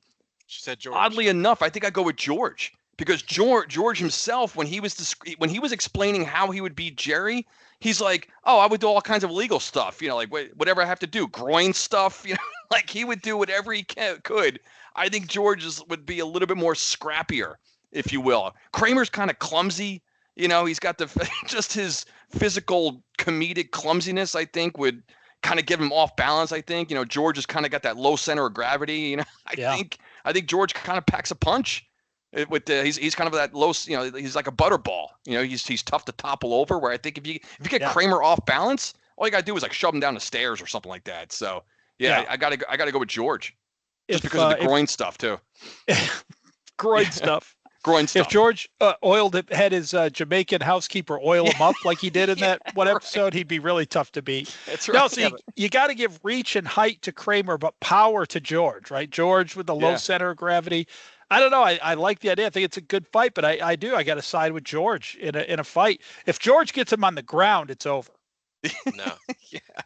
She said George. Oddly enough, I think I go with George because George himself, when he was explaining how he would beat Jerry, he's like, "Oh, I would do all kinds of illegal stuff, like whatever I have to do, groin stuff, like he would do whatever he could." I think George would be a little bit more scrappier, if you will. Kramer's kind of clumsy. He's got just his physical comedic clumsiness, I think, would kind of give him off balance. I think, George has kind of got that low center of gravity. I think George kind of packs a punch with he's kind of that low, he's like a butterball. He's tough to topple over, where I think if you get Kramer off balance, all you got to do is like shove him down the stairs or something like that. So I got to go with George just because of the groin stuff too. Groin stuff. Groin stuff. If George had his Jamaican housekeeper oil him up like he did in that one episode, he'd be really tough to beat. That's right. No, so you got to give reach and height to Kramer, but power to George, right? George with the low center of gravity. I don't know. I like the idea. I think it's a good fight, but I got to side with George in a fight. If George gets him on the ground, it's over. No.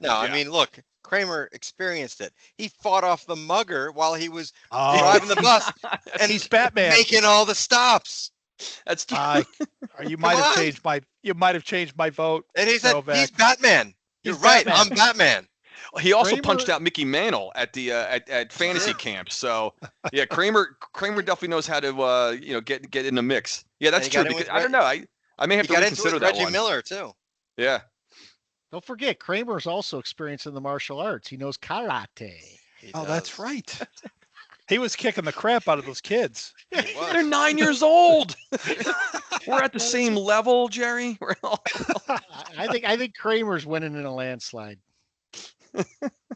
I mean, look, Kramer experienced it. He fought off the mugger while he was driving the bus, and he's Batman making all the stops. That's true. You might have changed my vote. And he said, "He's Batman." You're right. I'm Batman. He also punched out Mickey Mantle at the at fantasy camp. So yeah, Kramer definitely knows how to get in the mix. Yeah, that's true. Because, I don't know. I may have to reconsider that Reggie one. Miller too. Yeah. Don't forget, Kramer's also experienced in the martial arts. He knows karate. That's right. He was kicking the crap out of those kids. They're 9 years old. We're at the same level, Jerry. I think Kramer's winning in a landslide.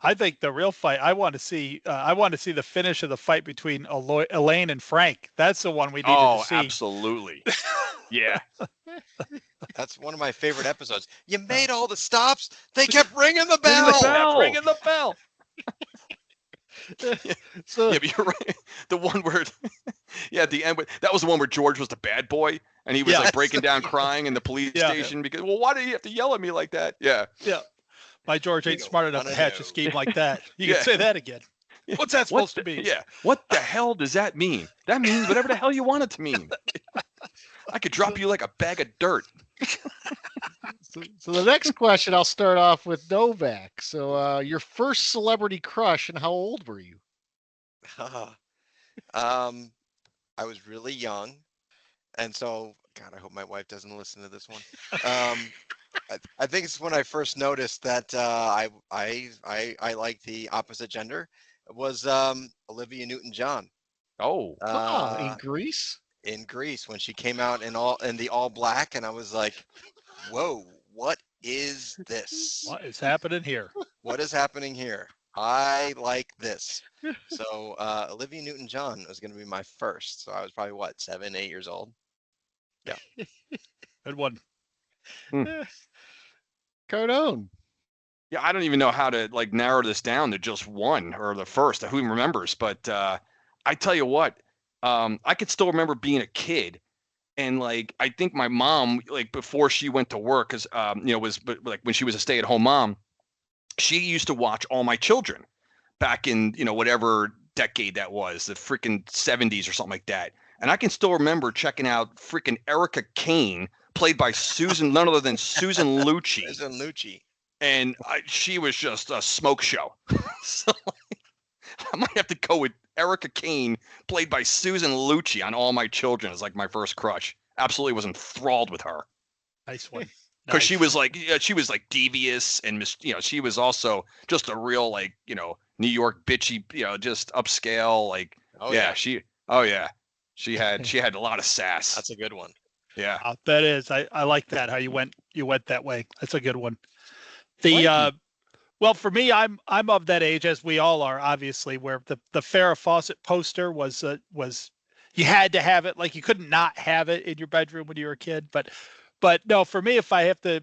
I think the real fight. I want to see the finish of the fight between Elaine and Frank. That's the one we need to see. Oh, absolutely. Yeah. That's one of my favorite episodes. You made all the stops. They kept ringing the bell. Ringing the bell. But you're right. The one where, at the end, that was the one where George was the bad boy, and he was like breaking down, crying in the police station because, why do you have to yell at me like that? Yeah. Yeah. My George ain't smart enough to hatch a scheme like that. You can say that again. What's that supposed to be? Yeah. What the hell does that mean? That means whatever the hell you want it to mean. I could drop you like a bag of dirt. So the next question, I'll start off with Novak. So your first celebrity crush, and how old were you? I was really young, and so God, I hope my wife doesn't listen to this one. I think it's when I first noticed that I like the opposite gender. It was Olivia Newton-John. Oh, in Greece. In Greece, when she came out in the all black, and I was like, "Whoa, what is this? What is happening here? What is happening here? I like this." So Olivia Newton-John was going to be my first. So I was probably 7, 8 years old. Yeah, good one. Cardone. Yeah, I don't even know how to narrow this down to just one or the first. Who even remembers? But I tell you what, I could still remember being a kid, and I think my mom, before she went to work, because was when she was a stay-at-home mom, she used to watch All My Children back in whatever decade that was, the freaking 70s or something like that. And I can still remember checking out freaking Erica Kane, played by none other than Susan Lucci. Susan Lucci. And she was just a smoke show. So I might have to go with Erica Kane, played by Susan Lucci on All My Children, as my first crush. Absolutely was enthralled with her. Nice one. Because she was devious, and she was also just a real New York bitchy, just upscale She had a lot of sass. That's a good one. Yeah. That is. I like that, how you went that way. That's a good one. The Well, for me, I'm of that age, as we all are, obviously, where the Farrah Fawcett poster was you had to have it. Like you couldn't not have it in your bedroom when you were a kid. But no, for me, if I have to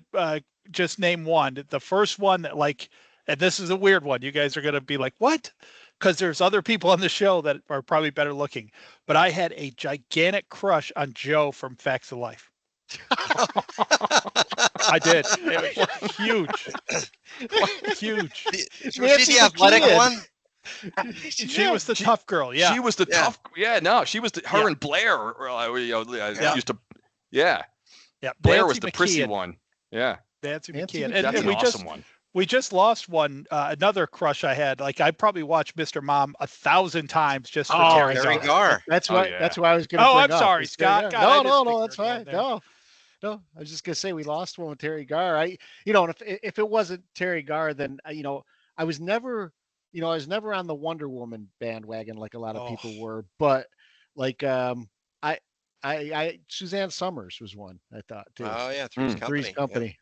just name one, the first one that and this is a weird one. You guys are gonna be like, what? Because there's other people on the show that are probably better looking. But I had a gigantic crush on Joe from Facts of Life. I did. It was huge. Huge. Was she the athletic one? She was the tough girl. Yeah. She was the tough. Yeah, no, she was her and Blair. Used to. Yeah. Yeah. Blair Nancy was the McKeon. prissy one. Yeah. Nancy Nancy McKeon. McKeon. That's And an awesome one. we just lost one. Another crush I had. Like I probably watched Mr. Mom 1,000 times just for Terry Terry Gar. Gar. That's Oh, why. yeah. That's why I was going to. Oh, bring I'm up sorry, is Terry Scott. Gar. God, I No, didn't no, think that's you were going fine. there. No, I was just going to say we lost one with Terry Gar. And if it wasn't Terry Gar, then I was never, I was never on the Wonder Woman bandwagon like a lot of people were. But like, I Suzanne Summers was one I thought too. Oh yeah, Three's Company. Three's Company.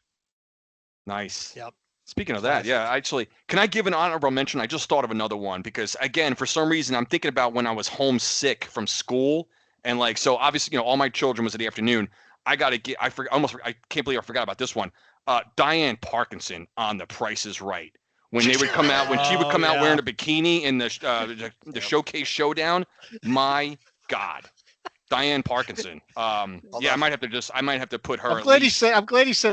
Nice. Yep. Speaking of that, yeah, actually, can I give an honorable mention? I just thought of another one because, again, for some reason, I'm thinking about when I was homesick from school, and so obviously, all my children was in the afternoon. I gotta get. I can't believe I forgot about this one. Diane Parkinson on The Price is Right. When they would come out, when she would come out wearing a bikini in the showcase showdown, my God. Diane Parkinson. Yeah, I might have to put her. I'm glad he said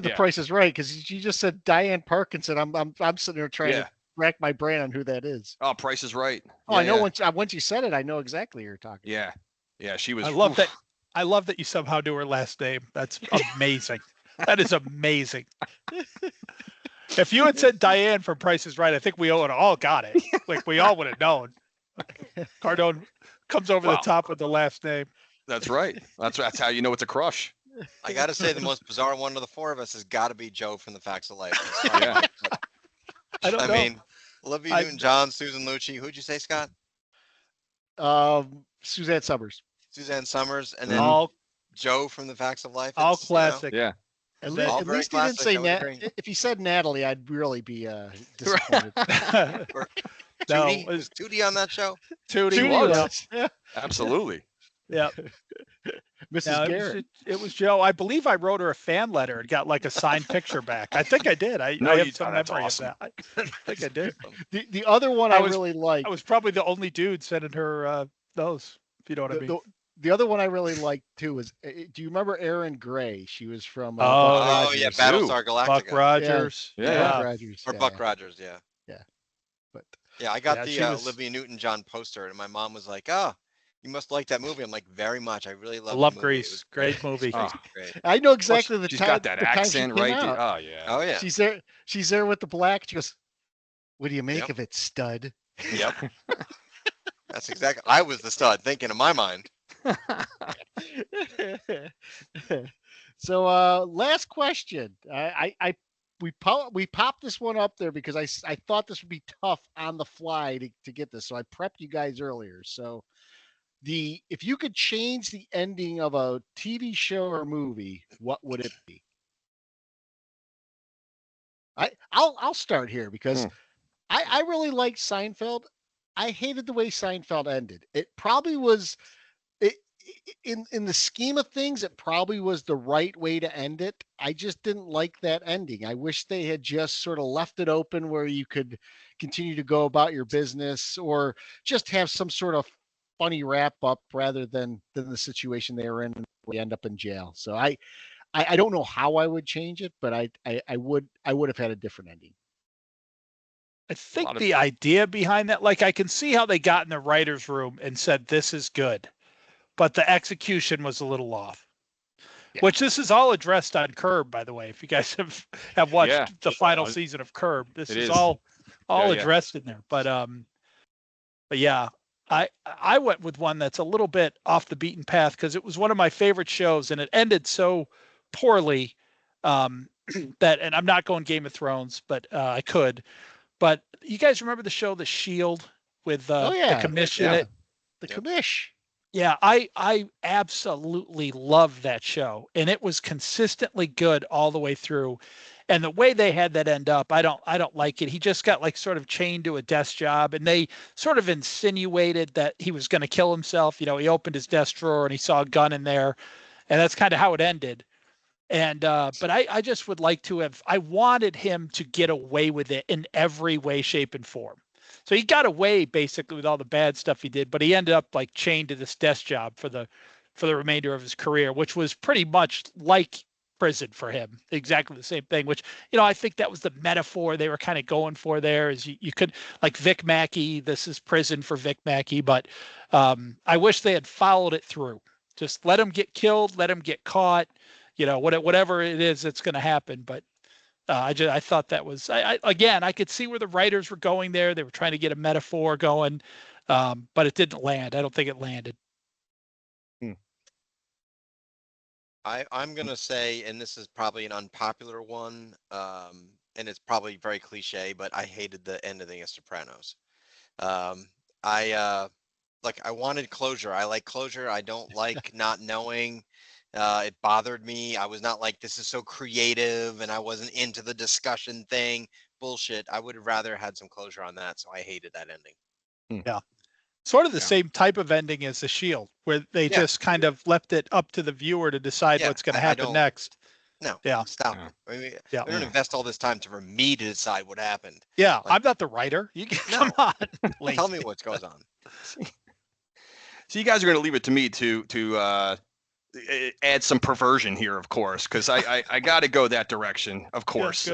The Yeah. Price is Right because you just said Diane Parkinson. I'm sitting there trying to rack my brain on who that is. Oh, Price is Right. Oh, I know once you said it, I know exactly who you're talking. Yeah, yeah, she was. I love that. I love that you somehow knew her last name. That's amazing. That is amazing. If you had said Diane from Price is Right, I think we all got it. Like we all would have known. Cardone comes over the top with the last name. That's right. That's how you know it's a crush. I got to say, the most bizarre one of the four of us has got to be Joe from the Facts of Life. Yeah. I mean, Olivia Newton-John, Susan Lucci. Who'd you say, Scott? Suzanne Summers. Suzanne Summers, and then All Joe from the Facts of Life. all classic. Yeah. At All least very he didn't classic, say I would agree. If he said Natalie, I'd really be disappointed. No, Tootie? Was Tootie on that show? Tootie Judy was. was. Yeah. Absolutely. Yeah. Mrs. No, Garrett. it was Joe. I believe I wrote her a fan letter and got like a signed picture back. I think I did. I have some that's memory awesome. of that. I think I did. The other one I really liked. I was probably the only dude sending her those, if you know what I mean. The other one I really liked too was, do you remember Erin Gray? She was from Oh yeah, Battlestar Galactica. Buck Rogers. Yeah. Buck Rogers. Or Buck Rogers, yeah. Yeah. But yeah, I got she the was- Olivia Newton-John poster, and my mom was like, "Oh, you must like that movie." I'm like, "Very much. I really love." I love the movie. It Grease. was Great movie. Oh. Great. I know exactly the She's time. got that the time she accent came right. out. Oh yeah. Oh yeah. She's there with the black. She goes, "What do you make Yep. of it, stud?" Yep. That's exactly. I was the stud, thinking in my mind. So last question. We popped this one up there because I thought this would be tough on the fly to get this. So I prepped you guys earlier. So if you could change the ending of a TV show or movie, what would it be? I'll start here because I really liked Seinfeld. I hated the way Seinfeld ended. It probably was in the scheme of things, it probably was the right way to end it. I just didn't like that ending. I wish they had just sort of left it open where you could continue to go about your business or just have some sort of funny wrap up rather than the situation they were in and we end up in jail. So I don't know how I would change it, but I would have had a different ending. I think the idea behind that, like I can see how they got in the writer's room and said, this is good, but the execution was a little off, which this is all addressed on Curb, by the way. If you guys have watched the final season of Curb, this is all addressed in there. But yeah, I went with one that's a little bit off the beaten path because it was one of my favorite shows and it ended so poorly that, and I'm not going Game of Thrones, but I could. But you guys remember the show The Shield with the commission? Yeah. The commish. Yeah, I absolutely loved that show, and it was consistently good all the way through. And the way they had that end up, I don't like it. He just got like sort of chained to a desk job, and they sort of insinuated that he was going to kill himself. You know, he opened his desk drawer and he saw a gun in there, and that's kind of how it ended. And but I just would like to have, I wanted him to get away with it in every way, shape, and form. So he got away basically with all the bad stuff he did, but he ended up like chained to this desk job for the remainder of his career, which was pretty much like prison for him. Exactly the same thing, which, you know, I think that was the metaphor they were kind of going for there, is you could, like Vic Mackey, this is prison for Vic Mackey, but I wish they had followed it through. Just let him get killed, let him get caught, you know, whatever it is that's going to happen. But I thought that was, again, I could see where the writers were going there. They were trying to get a metaphor going, but it didn't land. I don't think it landed. I'm going to say, and this is probably an unpopular one, and it's probably very cliche, but I hated the ending of Sopranos. I wanted closure. I like closure. I don't like not knowing. It bothered me. I was not like, this is so creative, and I wasn't into the discussion thing. Bullshit. I would have rather had some closure on that, so I hated that ending. Yeah. Sort of the same type of ending as The Shield, where they just kind of left it up to the viewer to decide what's going to happen next. No. Yeah. Stop. I mean, we don't invest all this time for me to decide what happened. Yeah. Like, I'm not the writer. You can, come on. Tell me what goes on. So you guys are going to leave it to me to add some perversion here, of course, because I got to go that direction, of course.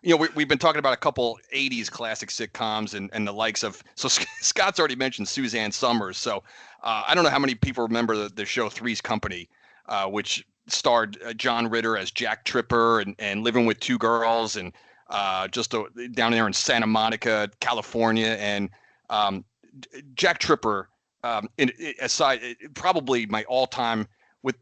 You know, we've been talking about a couple 80s classic sitcoms and the likes of, so Scott's already mentioned Suzanne Summers. So I don't know how many people remember the show Three's Company, which starred John Ritter as Jack Tripper and living with two girls and down there in Santa Monica, California. And Jack Tripper, aside, probably my all-time, with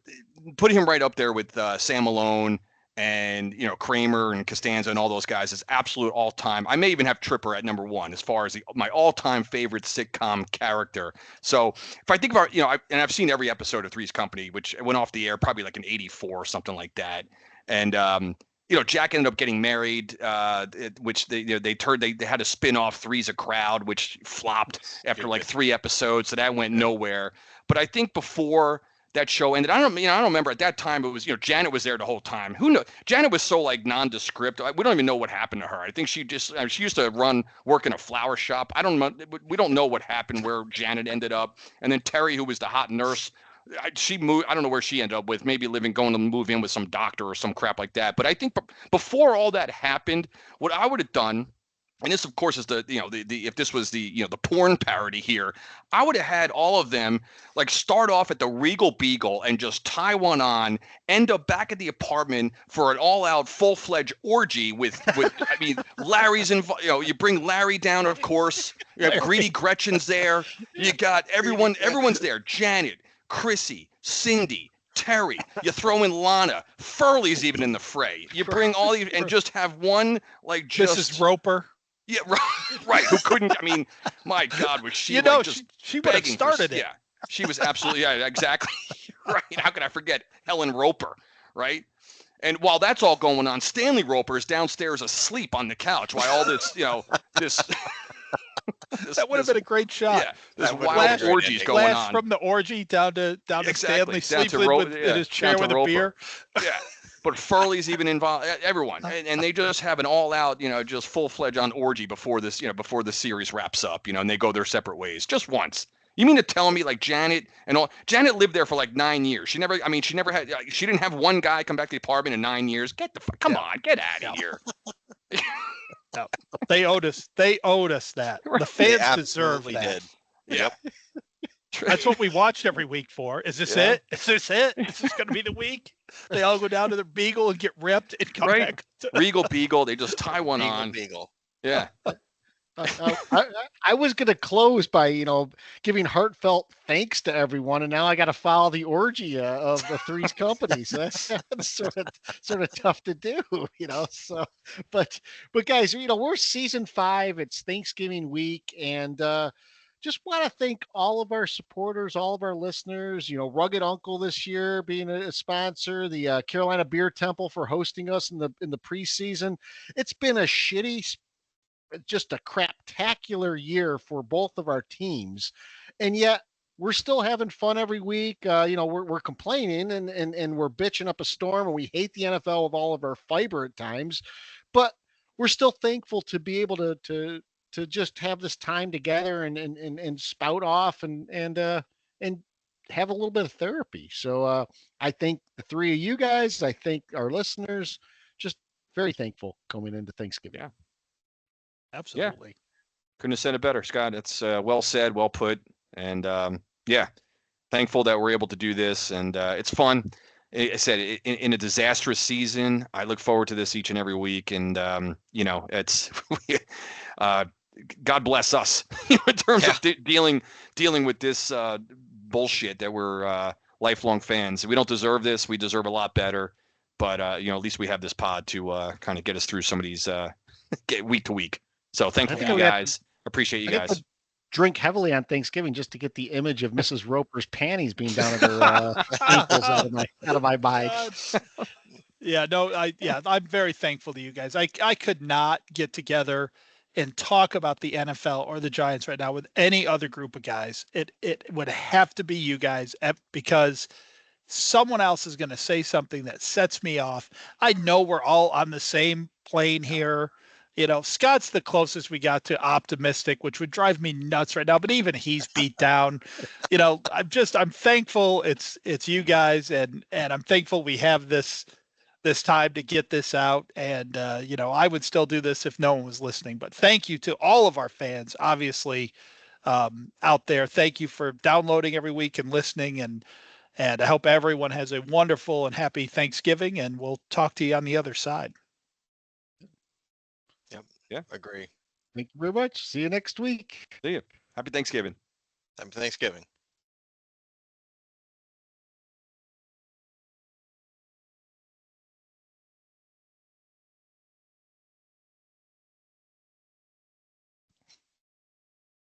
putting him right up there with Sam Malone and, you know, Kramer and Costanza and all those guys, is absolute all-time. I may even have Tripper at number one as far as my all-time favorite sitcom character. So if I think about, you know, I've seen every episode of Three's Company, which went off the air probably like in '84 or something like that. And you know, Jack ended up getting married, which they had a spin-off, Three's a Crowd, which flopped after like 3 episodes, so that went nowhere. But I think before that show ended, I don't remember at that time. It was, you know, Janet was there the whole time. Who knows? Janet was so like nondescript. We don't even know what happened to her. I think she used to work in a flower shop. We don't know what happened, where Janet ended up. And then Terry, who was the hot nurse, she moved. I don't know where she ended up with. Maybe going to move in with some doctor or some crap like that. But I think before all that happened, what I would have done, and this, of course, is the if this was the porn parody here, I would have had all of them like start off at the Regal Beagle and just tie one on, end up back at the apartment for an all-out, full-fledged orgy with I mean, Larry's involved. You know, you bring Larry down, of course. You have Greedy Gretchen's there. You got everyone's there. Janet, Chrissy, Cindy, Terry, you throw in Lana, Furley's even in the fray. You bring all these and just have one like just Mrs. Roper. Yeah, right. Who couldn't? I mean, my God, was she? You know, like just she would have started it. Yeah, she was absolutely exactly right. How could I forget Helen Roper? Right. And while that's all going on, Stanley Roper is downstairs asleep on the couch while all this, this. That would have been a great shot. Yeah, this wild orgies going on. From the orgy down to exactly. Stanley sleeping in his chair with a beer. Yeah. But Furley's even involved, everyone, and they just have an all-out, just full-fledged on orgy before this, before the series wraps up, and they go their separate ways just once. You mean to tell me like Janet lived there for like 9 years? She didn't have one guy come back to the apartment in 9 years. Come on, get out of here. No, they owed us that. The fans deserve that. Did. Yep. That's what we watched every week for. Is this it? Is this it? Is this going to be the week? They all go down to the Beagle and get ripped and come back. Regal Beagle. They just tie one on. Beagle. Yeah. I was going to close by, giving heartfelt thanks to everyone, and now I got to follow the orgy of the Three's Company. So that's sort of tough to do, So, but guys, we're season 5. It's Thanksgiving week, and just want to thank all of our supporters, all of our listeners. Rugged Uncle this year being a sponsor, the Carolina Beer Temple for hosting us in the preseason. It's been just a craptacular year for both of our teams, and yet we're still having fun every week. We're complaining and we're bitching up a storm, and we hate the NFL with all of our fiber at times, but we're still thankful to be able to just have this time together and spout off and have a little bit of therapy. So I thank the three of you guys. I thank our listeners. Just very thankful coming into Thanksgiving. Yeah. Absolutely. Couldn't have said it better, Scott. It's well said, well put, and thankful that we're able to do this, and it's fun. I said in a disastrous season, I look forward to this each and every week, and it's God bless us in terms of dealing with this bullshit that we're lifelong fans. We don't deserve this. We deserve a lot better, but at least we have this pod to kind of get us through some of these week to week. So thankful for you guys. Appreciate you guys. Drink heavily on Thanksgiving just to get the image of Mrs. Roper's panties being down at her ankles out of my mind. I'm very thankful to you guys. I could not get together and talk about the NFL or the Giants right now with any other group of guys. It would have to be you guys, because someone else is going to say something that sets me off. I know we're all on the same plane here. Scott's the closest we got to optimistic, which would drive me nuts right now, but even he's beat down. I'm thankful it's you guys, and I'm thankful we have this time to get this out. And I would still do this if no one was listening, but thank you to all of our fans, obviously, out there. Thank you for downloading every week and listening, and I hope everyone has a wonderful and happy Thanksgiving, and we'll talk to you on the other side. Yep. Yeah. Agree. Thank you very much. See you next week. See you. Happy Thanksgiving. Happy Thanksgiving.